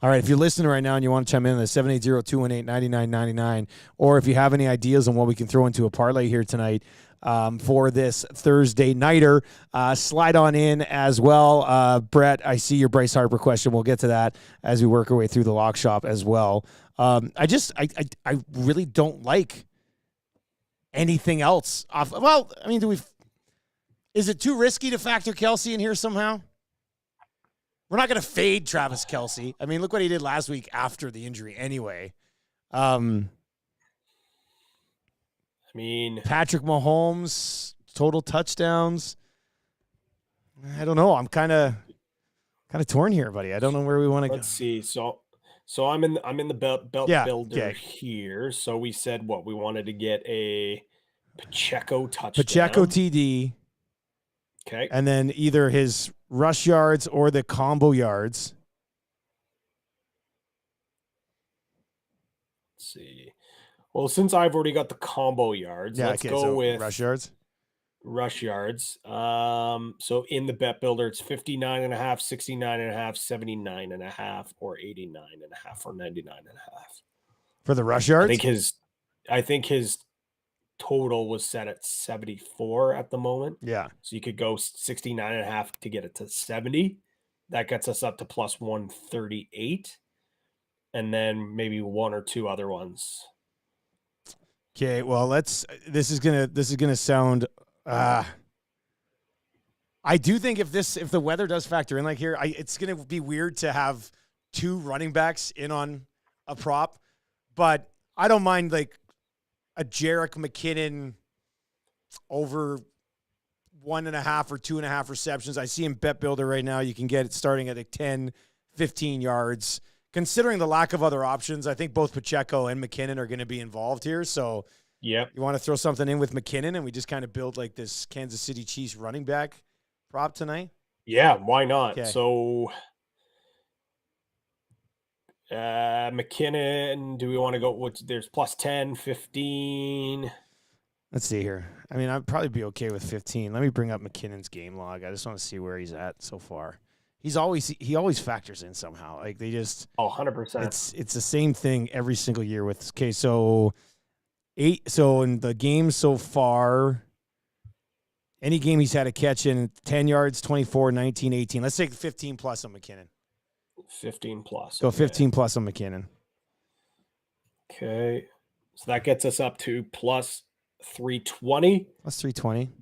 Speaker 2: All right, if you're listening right now and you want to chime in, the 780-218-9999, or if you have any ideas on what we can throw into a parlay here tonight for this Thursday nighter, slide on in as well. Brett, I see your Bryce Harper question. We'll get to that as we work our way through the lock shop as well. I really don't like anything else off. Well, I mean, is it too risky to factor Kelce in here somehow? We're not going to fade Travis Kelce. I mean, look what he did last week after the injury anyway.
Speaker 3: I
Speaker 2: mean, Patrick Mahomes, total touchdowns. I don't know. I'm kind of torn here, buddy. I don't know where we want to go.
Speaker 3: Let's see. So I'm in the belt builder here. So we said what we wanted to get a Pacheco touchdown.
Speaker 2: Pacheco TD.
Speaker 3: Okay.
Speaker 2: And then either his rush yards or the combo yards.
Speaker 3: Let's see. Well, since I've already got the combo yards, let's go with
Speaker 2: rush yards.
Speaker 3: Rush yards. So in the bet builder, it's 59.5, 69.5, 79.5, or 89.5, or 99.5.
Speaker 2: For the rush yards?
Speaker 3: I think his total was set at 74 at the moment.
Speaker 2: Yeah.
Speaker 3: So you could go 69.5 to get it to 70. That gets us up to plus 138. And then maybe one or two other ones.
Speaker 2: Okay, well, this is gonna sound I do think if the weather does factor in like here, it's gonna be weird to have two running backs in on a prop, but I don't mind like a Jerick McKinnon over 1.5 or 2.5 receptions. I see in Bet Builder right now, you can get it starting at like 10, 15 yards. Considering the lack of other options, I think both Pacheco and McKinnon are going to be involved here. So
Speaker 3: yeah,
Speaker 2: you want to throw something in with McKinnon and we just kind of build like this Kansas City Chiefs running back prop tonight?
Speaker 3: Yeah, why not?
Speaker 2: Okay.
Speaker 3: So McKinnon, do we want to go? There's plus 10, 15.
Speaker 2: Let's see here. I mean, I'd probably be okay with 15. Let me bring up McKinnon's game log. I just want to see where he's at so far. He always factors in somehow. Like they just
Speaker 3: 100%.
Speaker 2: It's the same thing every single year with so in the game so far, any game he's had a catch in 10 yards, 24, 19, 18. Let's take 15 plus on McKinnon.
Speaker 3: 15 plus.
Speaker 2: Go 15 plus on McKinnon.
Speaker 3: Okay. So that gets us up to plus 320.
Speaker 2: Plus 320.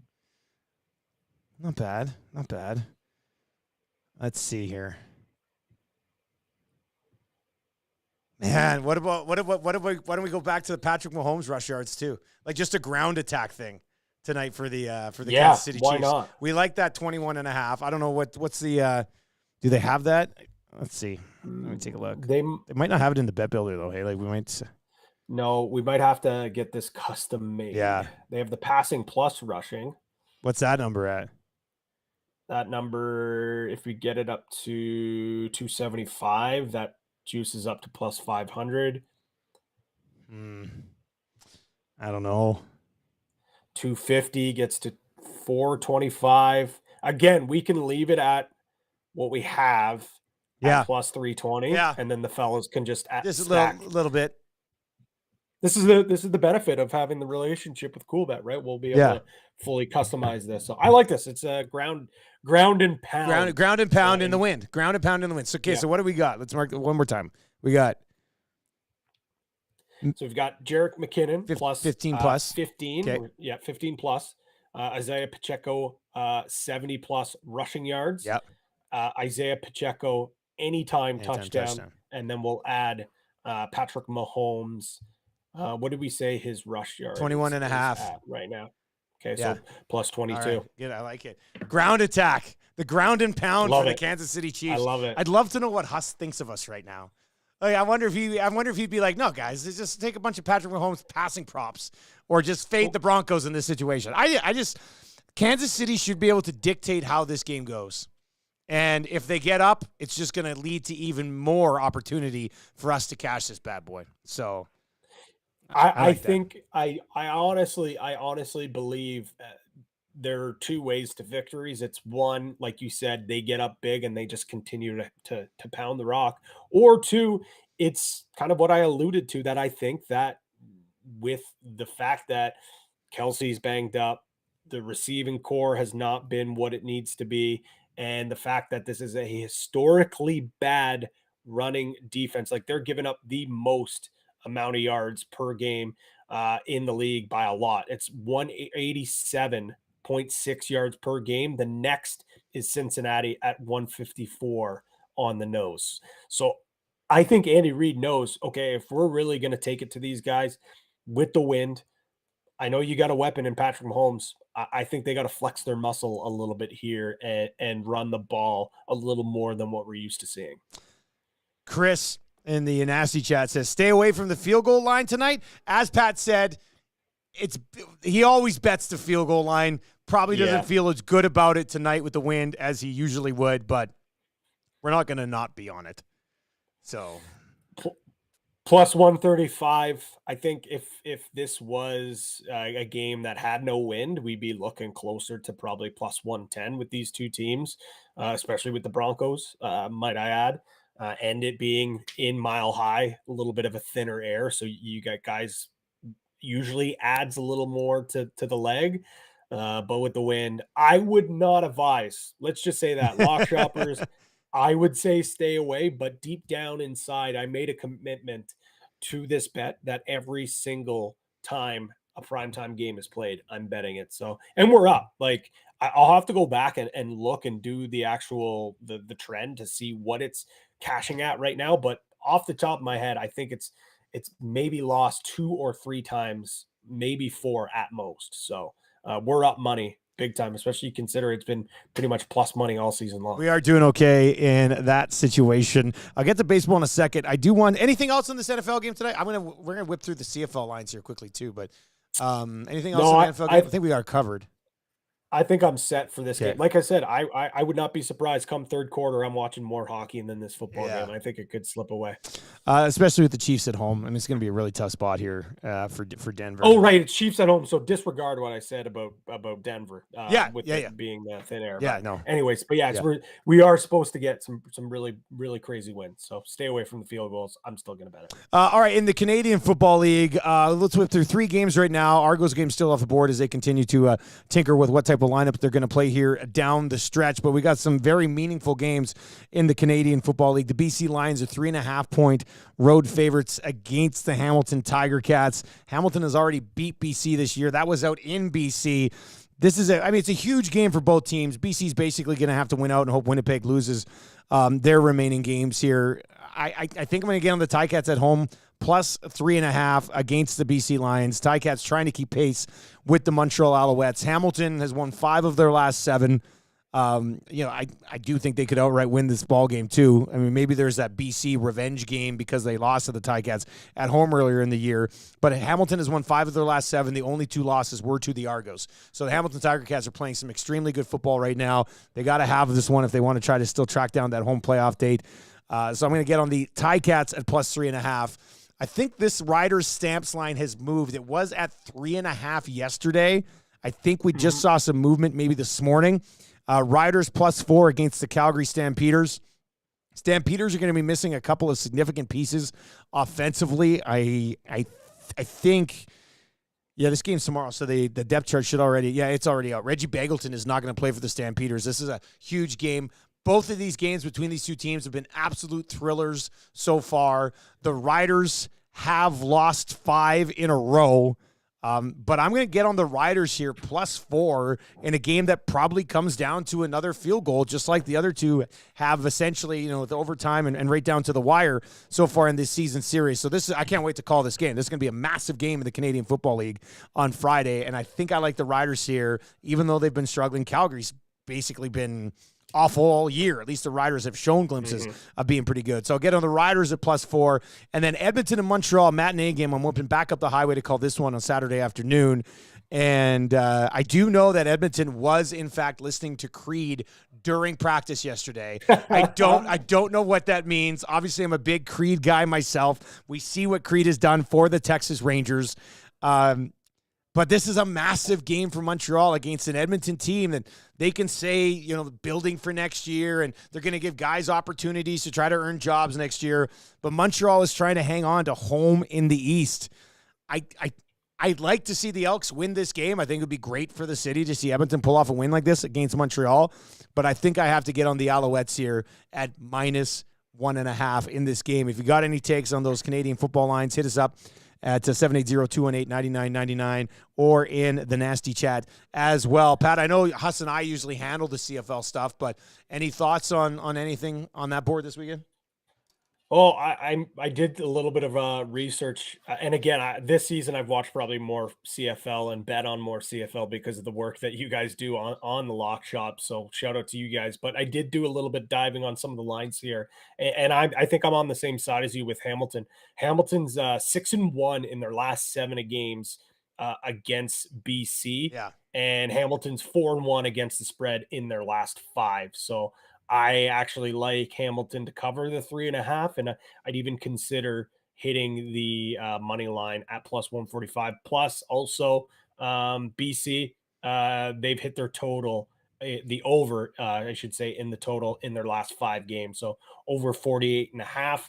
Speaker 2: Not bad. Not bad. Let's see here. Man, what about why don't we go back to the Patrick Mahomes rush yards too? Like just a ground attack thing tonight for the Kansas City Chiefs.
Speaker 3: Why not?
Speaker 2: We like that 21.5. I don't know what's the do they have that? Let's see. Let me take a look. They might not have it in the bet builder though. Hey, like we might.
Speaker 3: No, we might have to get this custom made.
Speaker 2: Yeah.
Speaker 3: They have the passing plus rushing.
Speaker 2: What's that number at?
Speaker 3: That number, if we get it up to 275, that juices up to plus 500.
Speaker 2: I don't know.
Speaker 3: 250 gets to 425. Again, we can leave it at what we have. At plus 320.
Speaker 2: Yeah.
Speaker 3: And then the fellas can just
Speaker 2: Just a little bit.
Speaker 3: This is the benefit of having the relationship with Coolbet, right? We'll be able to fully customize this. So I like this. It's a ground and pound.
Speaker 2: Ground and pound in the wind. Ground and pound in the wind. So so what do we got? Let's mark it one more time. We got
Speaker 3: So we've got Jerick McKinnon plus
Speaker 2: 15 plus.
Speaker 3: 15.
Speaker 2: Okay.
Speaker 3: Yeah, 15 plus. Isaiah Pacheco 70 plus rushing yards.
Speaker 2: Yep.
Speaker 3: Isaiah Pacheco anytime touchdown. And then we'll add Patrick Mahomes. What did we say his rush yard
Speaker 2: 21.5
Speaker 3: right now? Okay, so plus 22.
Speaker 2: Right. Good, I like it. Ground attack. The ground and pound for the Kansas City Chiefs.
Speaker 3: I love it.
Speaker 2: I'd love to know what Huss thinks of us right now. Like, I wonder if he'd be like, no, guys, just take a bunch of Patrick Mahomes passing props or just fade the Broncos in this situation. Kansas City should be able to dictate how this game goes. And if they get up, it's just going to lead to even more opportunity for us to cash this bad boy. So
Speaker 3: I honestly believe there are two ways to victories. It's one, like you said, they get up big and they just continue to pound the rock. Or two, it's kind of what I alluded to, that I think that with the fact that Kelsey's banged up, the receiving core has not been what it needs to be, and the fact that this is a historically bad running defense, like they're giving up the most amount of yards per game in the league by a lot. It's 187.6 yards per game. The next is Cincinnati at 154 on the nose. So I think Andy Reid knows, okay, if we're really going to take it to these guys with the wind, I know you got a weapon in Patrick Mahomes. I think they got to flex their muscle a little bit here and run the ball a little more than what we're used to seeing.
Speaker 2: Chris in the nasty chat says, stay away from the field goal line tonight. As Pat said, he always bets the field goal line. Probably doesn't feel as good about it tonight with the wind as he usually would, but we're not going to not be on it. So
Speaker 3: plus 135. I think if this was a game that had no wind, we'd be looking closer to probably plus 110 with these two teams, especially with the Broncos, might I add. And it being in Mile High, a little bit of a thinner air. So you got guys, usually adds a little more to the leg. But with the wind, I would not advise. Let's just say that. Lock shoppers, I would say stay away. But deep down inside, I made a commitment to this bet that every single time a primetime game is played, I'm betting it. So, and we're up. Like, I'll have to go back and look and do the actual the trend to see what it's cashing at right now. But off the top of my head, I think it's maybe lost 2 or 3 times, maybe 4 at most. So we're up money big time, especially consider it's been pretty much plus money all season long.
Speaker 2: We are doing okay in that situation. I'll get to baseball in a second. I do want anything else in this NFL game today. We're gonna whip through the CFL lines here quickly too, but anything else in the NFL game? I think we are covered.
Speaker 3: I think I'm set for this game. Like I said, I would not be surprised come third quarter I'm watching more hockey than this football game. I think it could slip away.
Speaker 2: Especially with the Chiefs at home. I mean, it's going to be a really tough spot here for Denver.
Speaker 3: Oh, right. It's Chiefs at home. So disregard what I said about Denver. Being thin air.
Speaker 2: Yeah,
Speaker 3: but
Speaker 2: no.
Speaker 3: Anyways, but we are supposed to get some really, really crazy wins. So stay away from the field goals. I'm still going to bet it.
Speaker 2: All right. In the Canadian Football League, let's whip through 3 games right now. Argos game still off the board as they continue to tinker with what type of lineup they're going to play here down the stretch. But we got some very meaningful games in the Canadian Football League. The BC Lions are 3.5-point road favorites against the Hamilton Tiger Cats. Hamilton has already beat BC this year. That was out in BC. It's a huge game for both teams. BC's basically going to have to win out and hope Winnipeg loses their remaining games here. I think I'm going to get on the Ticats at home plus 3.5 against the BC Lions. Ticats trying to keep pace with the Montreal Alouettes. Hamilton has won 5 of their last 7. I do think they could outright win this ball game too. I mean, maybe there's that BC revenge game because they lost to the Ticats at home earlier in the year. But Hamilton has won 5 of their last 7. The only 2 losses were to the Argos. So the Hamilton Tiger Cats are playing some extremely good football right now. They got to have this one if they want to try to still track down that home playoff date. So I'm going to get on the Ticats at plus 3.5. I think this Riders Stamps line has moved. It was at 3.5 yesterday. I think we just saw some movement maybe this morning. Riders plus 4 against the Calgary Stampeders. Stampeders are going to be missing a couple of significant pieces offensively. I think, this game's tomorrow, so the depth chart should already, it's already out. Reggie Bagleton is not going to play for the Stampeders. This is a huge game. Both of these games between these two teams have been absolute thrillers so far. The Riders have lost 5 in a row. But I'm going to get on the Riders here plus 4 in a game that probably comes down to another field goal, just like the other two have essentially, with overtime and right down to the wire so far in this season series. So I can't wait to call this game. This is going to be a massive game in the Canadian Football League on Friday. And I think I like the Riders here, even though they've been struggling. Calgary's basically been awful all year. At least the Riders have shown glimpses of being pretty good. So I'll get on the Riders at plus 4. And then Edmonton and Montreal, matinee game. I'm whipping back up the highway to call this one on Saturday afternoon. And I do know that Edmonton was, in fact, listening to Creed during practice yesterday. I don't know what that means. Obviously, I'm a big Creed guy myself. We see what Creed has done for the Texas Rangers. But this is a massive game for Montreal against an Edmonton team that they can say, building for next year, and they're going to give guys opportunities to try to earn jobs next year. But Montreal is trying to hang on to home in the East. I'd like to see the Elks win this game. I think it would be great for the city to see Edmonton pull off a win like this against Montreal. But I think I have to get on the Alouettes here at -1.5 in this game. If you got any takes on those Canadian football lines, hit us up at 780-218-9999 or in the nasty chat as well. Pat, I know Huss and I usually handle the CFL stuff, but any thoughts on anything on that board this weekend?
Speaker 3: Oh, I did a little bit of research, and again, this season I've watched probably more CFL and bet on more CFL because of the work that you guys do on the lock shop. So shout out to you guys. But I did do a little bit diving on some of the lines here, and I think I'm on the same side as you with Hamilton. Hamilton's 6-1 in their last 7 games against BC, and Hamilton's 4-1 against the spread in their last 5. So I actually like Hamilton to cover the 3.5, and I'd even consider hitting the money line at +145. Plus, also BC, they've hit their total, the over, I should say, in the total in their last 5 games. So over 48.5.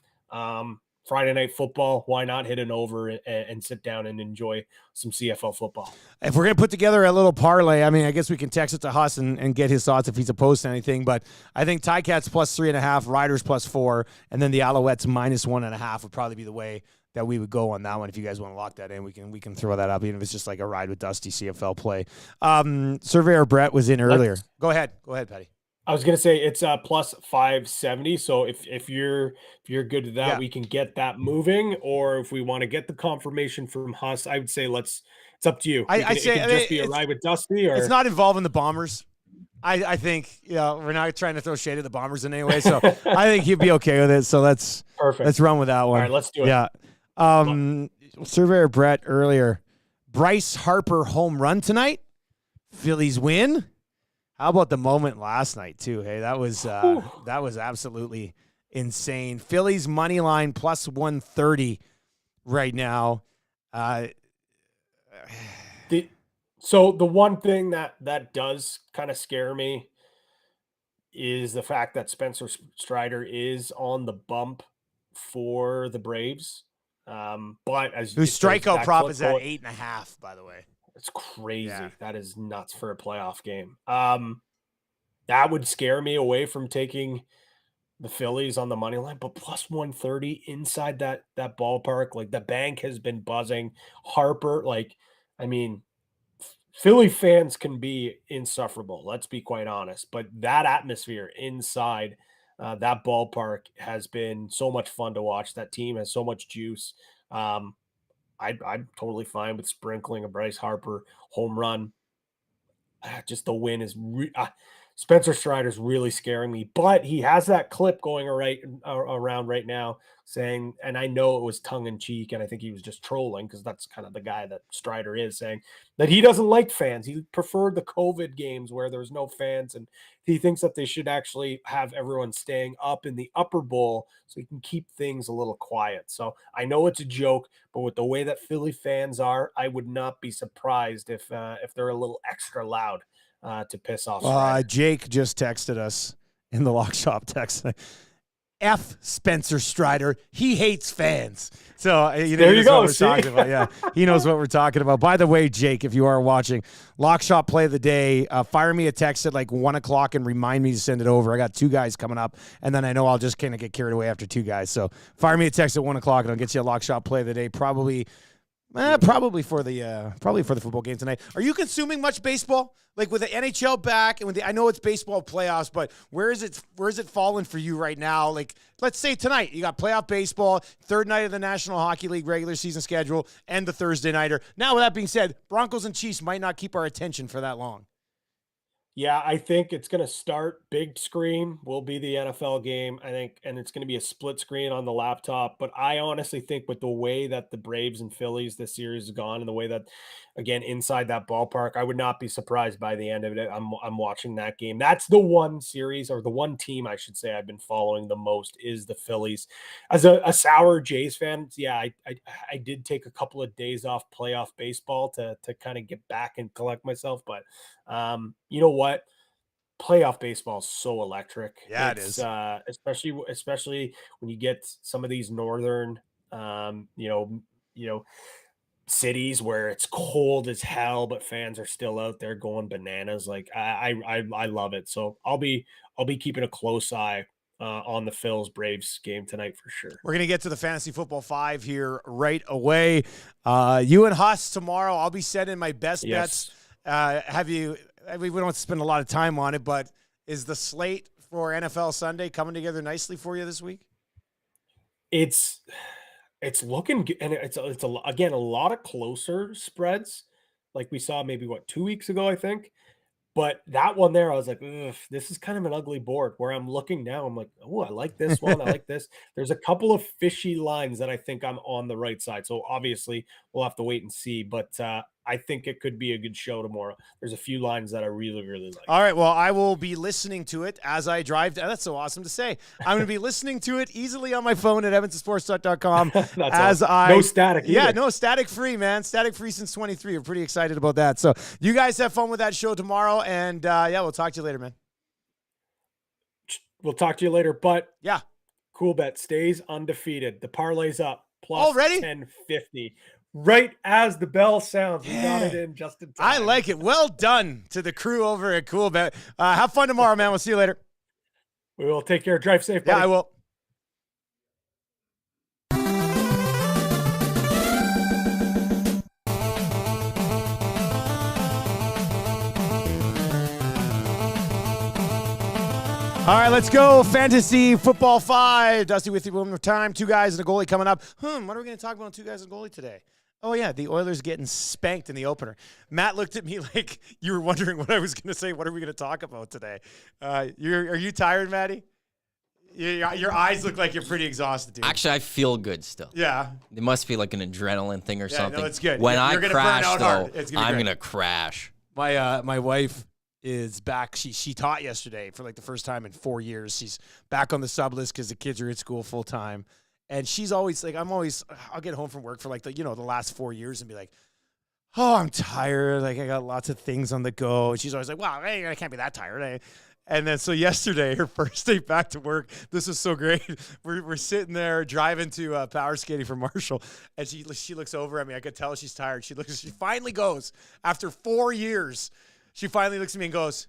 Speaker 3: Friday night football, why not hit an over and sit down and enjoy some CFL football?
Speaker 2: If we're going to put together a little parlay, I guess we can text it to Huss and get his thoughts if he's opposed to anything. But I think Ticats +3.5, Riders +4, and then the Alouettes -1.5 would probably be the way that we would go on that one. If you guys want to lock that in, we can throw that up, even if it's just like a ride with Dusty CFL play. Surveyor Brett was in earlier. Go ahead, Patty.
Speaker 3: I was gonna say it's +570. So if you're good with that, we can get that moving. Or if we want to get the confirmation from Huss, I would say it's up to you.
Speaker 2: I say
Speaker 3: it can just be a ride with Dusty, or
Speaker 2: it's not involving the Bombers. I think we're not trying to throw shade at the Bombers in any way. So I think he'd be okay with it. So let's run with that one.
Speaker 3: All right, let's do it.
Speaker 2: Yeah. Surveyor Brett earlier. Bryce Harper home run tonight. Phillies win. How about the moment last night too? Hey, that was absolutely insane. Phillies money line +130 right now.
Speaker 3: So the one thing that does kind of scare me is the fact that Spencer Strider is on the bump for the Braves. But whose
Speaker 2: strikeout prop is at 8.5, by the way.
Speaker 3: It's crazy. Yeah. That is nuts for a playoff game. That would scare me away from taking the Phillies on the money line, but +130 inside that ballpark. Like, the bank has been buzzing. Harper, Philly fans can be insufferable. Let's be quite honest. But that atmosphere inside that ballpark has been so much fun to watch. That team has so much juice. I'm totally fine with sprinkling a Bryce Harper home run. Just the win is Spencer Strider's really scaring me, but he has that clip going around right now saying, and I know it was tongue in cheek, and I think he was just trolling because that's kind of the guy that Strider is, saying that he doesn't like fans. He preferred the COVID games where there's no fans, and he thinks that they should actually have everyone staying up in the upper bowl so he can keep things a little quiet. So I know it's a joke, but with the way that Philly fans are, I would not be surprised if they're a little extra loud to piss off.
Speaker 2: Jake just texted us in the lock shop text. F Spencer Strider. He hates fans. So
Speaker 3: there you go.
Speaker 2: Talking about. Yeah, he knows what we're talking about. By the way, Jake, if you are watching, lock shop play of the day, fire me a text at 1 o'clock and remind me to send it over. I got 2 guys coming up, and then I know I'll just kind of get carried away after 2 guys. So fire me a text at 1 o'clock, and I'll get you a lock shop play of the day. Probably for the football game tonight. Are you consuming much baseball? Like, with the NHL back and I know it's baseball playoffs, but where is it falling for you right now? Like, let's say tonight you got playoff baseball, 3rd night of the National Hockey League regular season schedule, and the Thursday nighter. Now, with that being said, Broncos and Chiefs might not keep our attention for that long.
Speaker 3: Yeah, I think it's going to start big screen will be the NFL game, I think, and it's going to be a split screen on the laptop. But I honestly think with the way that the Braves and Phillies this series has gone and the way that again, inside that ballpark. I would not be surprised by the end of it. I'm watching that game. That's the one series, or the one team I should say, I've been following the most is the Phillies. As a sour Jays fan, yeah, I did take a couple of days off playoff baseball to kind of get back and collect myself. But you know what? Playoff baseball is so electric.
Speaker 2: Yeah, it is.
Speaker 3: Especially when you get some of these northern, cities where it's cold as hell, but fans are still out there going bananas. Like I love it. So I'll be keeping a close eye on the Phil's Braves game tonight for sure.
Speaker 2: We're going to get to the Fantasy Football 5 here right away. You and Huss tomorrow. I'll be setting my best bets. We don't spend a lot of time on it, but is the slate for NFL Sunday coming together nicely for you this week?
Speaker 3: It's looking good, and it's again a lot of closer spreads, like we saw maybe 2 weeks ago, I think. But that one there, I was like, ugh, this is kind of an ugly board. Where I'm looking now, I'm like, oh, I like this one. I like this. There's a couple of fishy lines that I think I'm on the right side. So obviously, we'll have to wait and see. But I think it could be a good show tomorrow. There's a few lines that I really, really like.
Speaker 2: All right. Well, I will be listening to it as I drive. That's so awesome to say. I'm going to be listening to it easily on my phone at evansandsports.com.
Speaker 3: No static either.
Speaker 2: Yeah, no, static free, man. Static free since 23. We're pretty excited about that. So you guys have fun with that show tomorrow. And we'll talk to you later, man.
Speaker 3: We'll talk to you later. But
Speaker 2: yeah,
Speaker 3: Coolbet stays undefeated. The parlay's up plus
Speaker 2: already
Speaker 3: 1050. Right as the bell sounds, we got it in just in time.
Speaker 2: I like it. Well done to the crew over at Coolbet. Have fun tomorrow, man. We'll see you later.
Speaker 3: We will. Take care. Drive safe, buddy.
Speaker 2: Yeah, I will. All right, let's go. Fantasy Football 5. Dusty with you one more time. 2 guys and a goalie coming up. What are we going to talk about on 2 guys and a goalie today? Oh, yeah, the Oilers getting spanked in the opener. Matt looked at me like you were wondering what I was going to say. What are we going to talk about today? Are you tired, Matty? Your eyes look like you're pretty exhausted, dude.
Speaker 4: Actually, I feel good still.
Speaker 2: Yeah.
Speaker 4: It must be like an adrenaline thing or something.
Speaker 2: No, it's good.
Speaker 4: When
Speaker 2: You're
Speaker 4: I crash, though, I'm
Speaker 2: going
Speaker 4: to crash.
Speaker 2: My wife is back. She taught yesterday for like the first time in 4 years. She's back on the sub list because the kids are at school full time. And she's always like, I'll get home from work for like the last 4 years and be like, oh, I'm tired. Like I got lots of things on the go. And she's always like, wow, hey, I can't be that tired. And then so yesterday, her first day back to work, this was so great. We're sitting there driving to power skating for Marshall, and she looks over at me. I could tell she's tired. She finally goes, after 4 years, she finally looks at me and goes,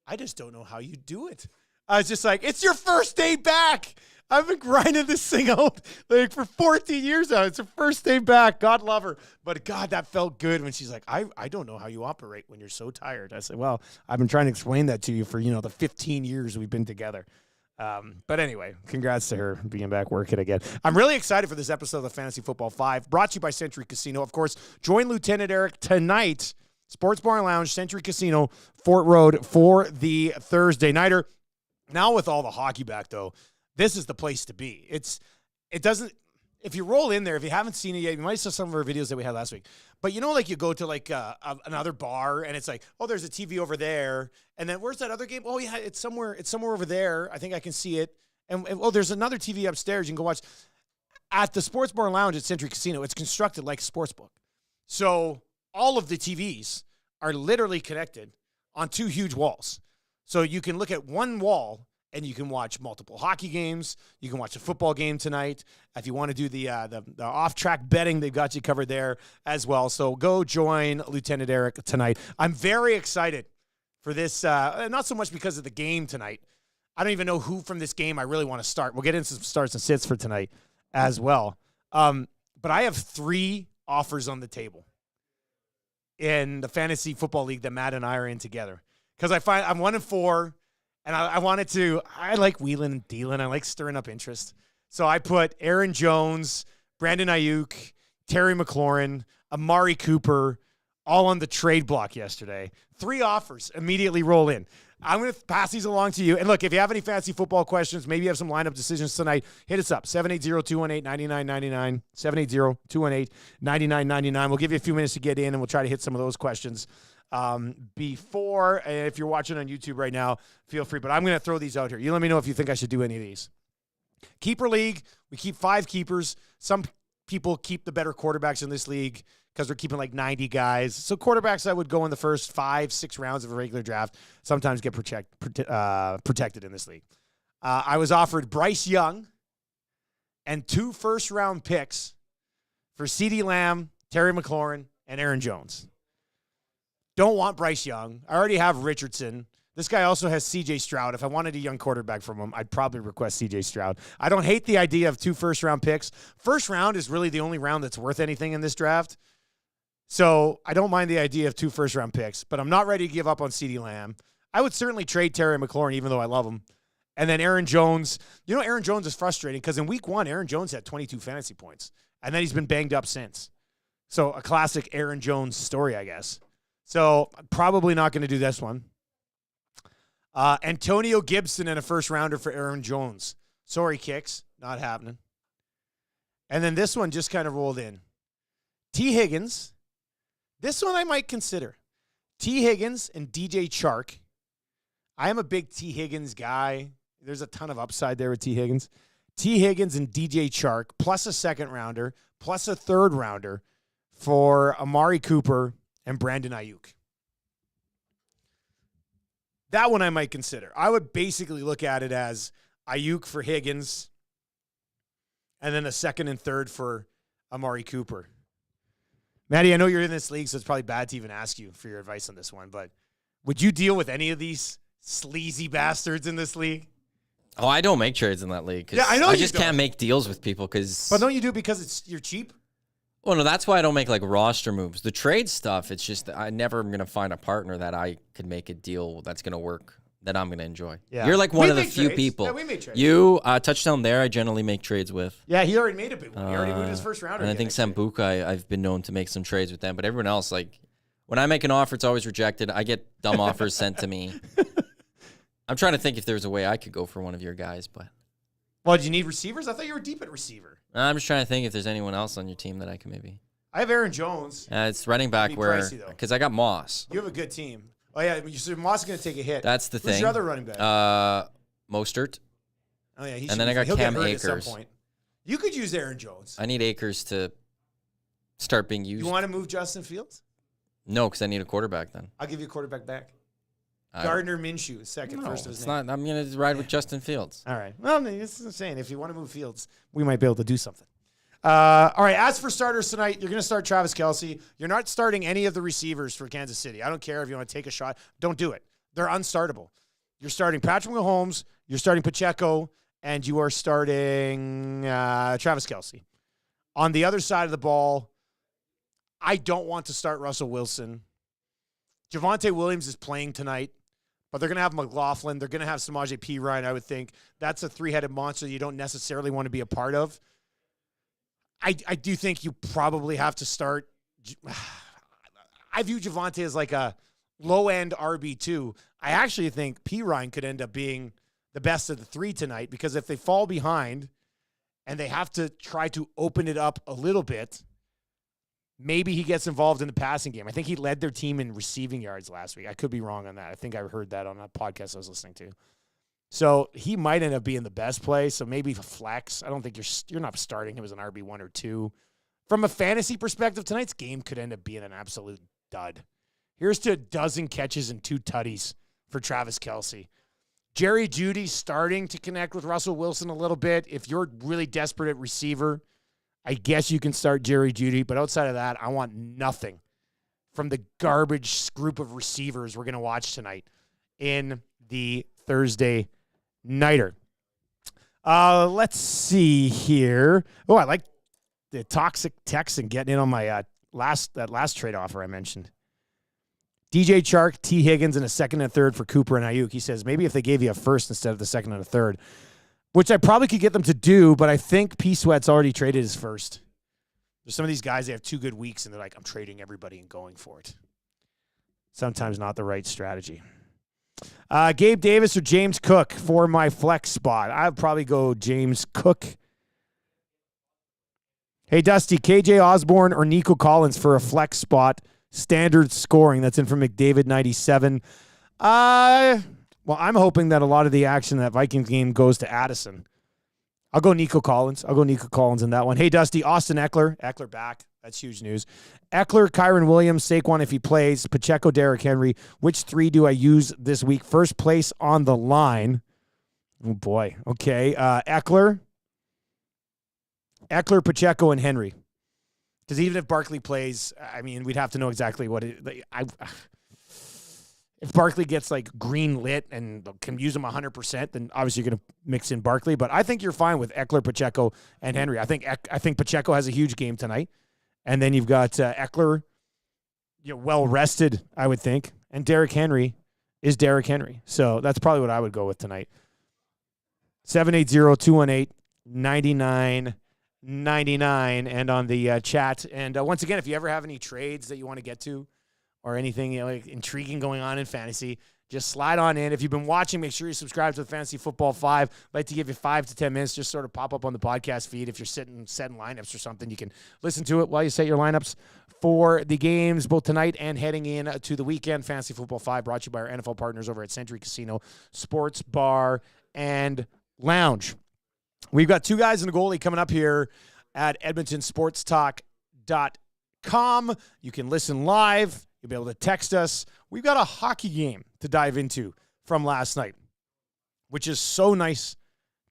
Speaker 2: I just don't know how you do it. I was just like, it's your first day back. I've been grinding this thing out like for 14 years now. It's her first day back. God love her. But God, that felt good when she's like, I don't know how you operate when you're so tired. I said, well, I've been trying to explain that to you for, the 15 years we've been together. But anyway, congrats to her being back working again. I'm really excited for this episode of the Fantasy Football 5, brought to you by Century Casino. Of course, join Lieutenant Eric tonight, Sports Bar and Lounge, Century Casino, Fort Road for the Thursday nighter. Now with all the hockey back, though, this is the place to be. If you roll in there, if you haven't seen it yet, you might saw some of our videos that we had last week. But like you go to like another bar and it's like, oh, there's a TV over there. And then where's that other game? Oh yeah, it's somewhere over there. I think I can see it. And there's another TV upstairs. You can go watch at the Sports Bar and Lounge at Century Casino. It's constructed like a sports book. So all of the TVs are literally connected on 2 huge walls. So you can look at one wall and you can watch multiple hockey games. You can watch a football game tonight. If you want to do the off-track betting, they've got you covered there as well. So go join Lieutenant Eric tonight. I'm very excited for this, not so much because of the game tonight. I don't even know who from this game I really want to start. We'll get into some starts and sits for tonight as well. But I have 3 offers on the table in the Fantasy Football League that Matt and I are in together. Because I find I'm 1-4. And I like wheeling and dealing. I like stirring up interest. So I put Aaron Jones, Brandon Ayuk, Terry McLaurin, Amari Cooper, all on the trade block yesterday. 3 offers immediately roll in. I'm going to pass these along to you. And look, if you have any fantasy football questions, maybe you have some lineup decisions tonight, hit us up, 780-218-9999, 780-218-9999. We'll give you a few minutes to get in, and we'll try to hit some of those questions before. And if you're watching on YouTube right now, feel free. But I'm going to throw these out here. You let me know if you think I should do any of these. Keeper league, we keep 5 keepers. Some people keep the better quarterbacks in this league because we're keeping like 90 guys. So quarterbacks I would go in the first 5-6 rounds of a regular draft sometimes get protected in this league. I was offered Bryce Young and 2 first-round picks for CeeDee Lamb, Terry McLaurin, and Aaron Jones. Don't want Bryce Young. I already have Richardson. This guy also has C.J. Stroud. If I wanted a young quarterback from him, I'd probably request C.J. Stroud. I don't hate the idea of 2 first-round picks. First round is really the only round that's worth anything in this draft. So I don't mind the idea of 2 first-round picks, but I'm not ready to give up on CeeDee Lamb. I would certainly trade Terry McLaurin, even though I love him. And then Aaron Jones. You know, Aaron Jones is frustrating because in week 1, Aaron Jones had 22 fantasy points, and then he's been banged up since. So a classic Aaron Jones story, I guess. So I'm probably not going to do this one. Antonio Gibson and a first-rounder for Aaron Jones. Sorry, Kicks. Not happening. And then this one just kind of rolled in. T. Higgins. This one I might consider. T. Higgins and DJ Chark. I am a big T. Higgins guy. There's a ton of upside there with T. Higgins. T. Higgins and DJ Chark, plus a second-rounder, plus a third-rounder for Amari Cooper and Brandon Ayuk. That one I might consider. I would basically look at it as Ayuk for Higgins and then a second and third for Amari Cooper. Maddie, I know you're in this league, so it's probably bad to even ask you for your advice on this one, but would you deal with any of these sleazy bastards in this league?
Speaker 4: Oh, I don't make trades in that league.
Speaker 2: Yeah, I know
Speaker 4: I
Speaker 2: you
Speaker 4: just
Speaker 2: don't.
Speaker 4: can't make deals with people because.
Speaker 2: But don't you do it because you're cheap?
Speaker 4: Well, no, that's why I don't make like roster moves. The trade stuff, it's just I never am going to find a partner that I could make a deal that's going to work, that I'm going to enjoy.
Speaker 2: Yeah.
Speaker 4: You're like one
Speaker 2: We
Speaker 4: of the
Speaker 2: make
Speaker 4: few
Speaker 2: trades.
Speaker 4: people.
Speaker 2: Yeah, we make trades.
Speaker 4: You, Touchdown there, I generally make trades with.
Speaker 2: Yeah, he already made a big one. He already moved his first rounder.
Speaker 4: And I think Sambuca, I've been known to make some trades with them. But everyone else, like, when I make an offer, it's always rejected. I get dumb offers sent to me. I'm trying to think if there's a way I could go for one of your guys, but.
Speaker 2: Well, do you need receivers? I thought you were deep at receiver.
Speaker 4: I'm just trying to think if there's anyone else on your team that I can maybe.
Speaker 2: I have Aaron Jones.
Speaker 4: It's running back
Speaker 2: Be
Speaker 4: where,
Speaker 2: pricey, though.
Speaker 4: because I got Moss.
Speaker 2: You have a good team. Oh, yeah. So Moss is going to take a hit.
Speaker 4: That's the
Speaker 2: Who's
Speaker 4: thing.
Speaker 2: your other running back?
Speaker 4: Mostert.
Speaker 2: Oh, yeah.
Speaker 4: And then I got
Speaker 2: he'll
Speaker 4: Cam
Speaker 2: get hurt at some
Speaker 4: Akers.
Speaker 2: point. You could use Aaron Jones.
Speaker 4: I need Akers to start being used.
Speaker 2: You want to move Justin Fields?
Speaker 4: No, because I need a quarterback then.
Speaker 2: I'll give you a quarterback back. Gardner Minshew, second,
Speaker 4: No,
Speaker 2: first of his
Speaker 4: it's
Speaker 2: name.
Speaker 4: not. I'm going to ride with Justin Fields.
Speaker 2: All right. Well, this is insane. If you want to move Fields, we might be able to do something. All right. As for starters tonight, you're going to start Travis Kelce. You're not starting any of the receivers for Kansas City. I don't care if you want to take a shot. Don't do it. They're unstartable. You're starting Patrick Mahomes. You're starting Pacheco. And you are starting Travis Kelce. On the other side of the ball, I don't want to start Russell Wilson. Javonte Williams is playing tonight. But they're going to have McLaughlin. They're going to have Samaje Perine, I would think. That's a 3-headed monster you don't necessarily want to be a part of. I do think you probably have to start. I view Javonte as like a low-end RB2. I actually think Perine could end up being the best of the 3 tonight because if they fall behind and they have to try to open it up a little bit, maybe he gets involved in the passing game. I think he led their team in receiving yards last week. I could be wrong on that. I think I heard that on a podcast I was listening to. So he might end up being the best play. So maybe flex. I don't think you're not starting him as an RB1 or 2. From a fantasy perspective, tonight's game could end up being an absolute dud. Here's to a dozen catches and 2 tutties for Travis Kelce. Jerry Jeudy starting to connect with Russell Wilson a little bit. If you're really desperate at receiver, I guess you can start Jerry Jeudy, but outside of that, I want nothing from the garbage group of receivers we're going to watch tonight in the Thursday Nighter. Let's see here. Oh, I like the toxic text and getting in on my last trade offer I mentioned. DJ Chark, T. Higgins, and a second and third for Cooper and Ayuk. He says maybe if they gave you a first instead of the second and a third, which I probably could get them to do, but I think P. Sweat's already traded his first. There's some of these guys, they have 2 good weeks, and they're like, I'm trading everybody and going for it. Sometimes not the right strategy. Gabe Davis or James Cook for my flex spot. I'd probably go James Cook. Hey, Dusty, KJ Osborne or Nico Collins for a flex spot. Standard scoring. That's in from McDavid 97. Well, I'm hoping that a lot of the action in that Vikings game goes to Addison. I'll go Nico Collins. In that one. Hey, Dusty, Austin Eckler. Eckler back. That's huge news. Eckler, Kyron Williams, Saquon if he plays, Pacheco, Derrick Henry. Which three do I use this week? First place on the line. Oh, boy. Okay. Eckler, Pacheco, and Henry. Because even if Barkley plays, I mean, we'd have to know exactly what it if Barkley gets like green lit and can use him 100%, then obviously you're going to mix in Barkley. But I think you're fine with Eckler, Pacheco, and Henry. I think Pacheco has a huge game tonight. And then you've got Eckler, well rested, I would think. And Derrick Henry is Derrick Henry. So that's probably what I would go with tonight. 780-218-9999 and on the chat. And once again, if you ever have any trades that you want to get to or anything like intriguing going on in fantasy, just slide on in. If you've been watching, make sure you subscribe to the Fantasy Football 5. I'd like to give you 5 to 10 minutes, just sort of pop up on the podcast feed. If you're setting lineups or something, you can listen to it while you set your lineups for the games, both tonight and heading in to the weekend. Fantasy Football 5 brought to you by our NFL partners over at Century Casino, Sports Bar, and Lounge. We've got two guys and a goalie coming up here at edmontonsportstalk.com. You can listen live. You'll be able to text us. We've got a hockey game to dive into from last night, which is so nice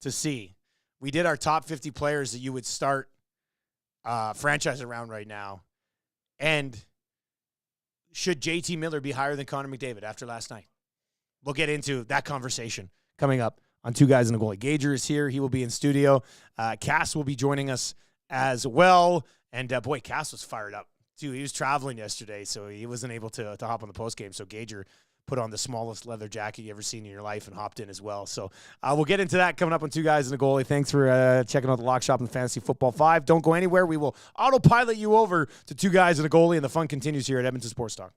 Speaker 2: to see. We did our top 50 players that you would start franchise around right now. And should JT Miller be higher than Connor McDavid after last night? We'll get into that conversation coming up on Two Guys and a Goalie. Gager is here. He will be in studio. Cass will be joining us as well. And, boy, Cass was fired up. Dude, he was traveling yesterday, so he wasn't able to hop on the postgame. So Gager put on the smallest leather jacket you ever seen in your life and hopped in as well. So we'll get into that coming up on Two Guys and a Goalie. Thanks for checking out the Lock Shop and Fantasy Football 5. Don't go anywhere. We will autopilot you over to Two Guys and a Goalie, and the fun continues here at Edmonton Sports Talk.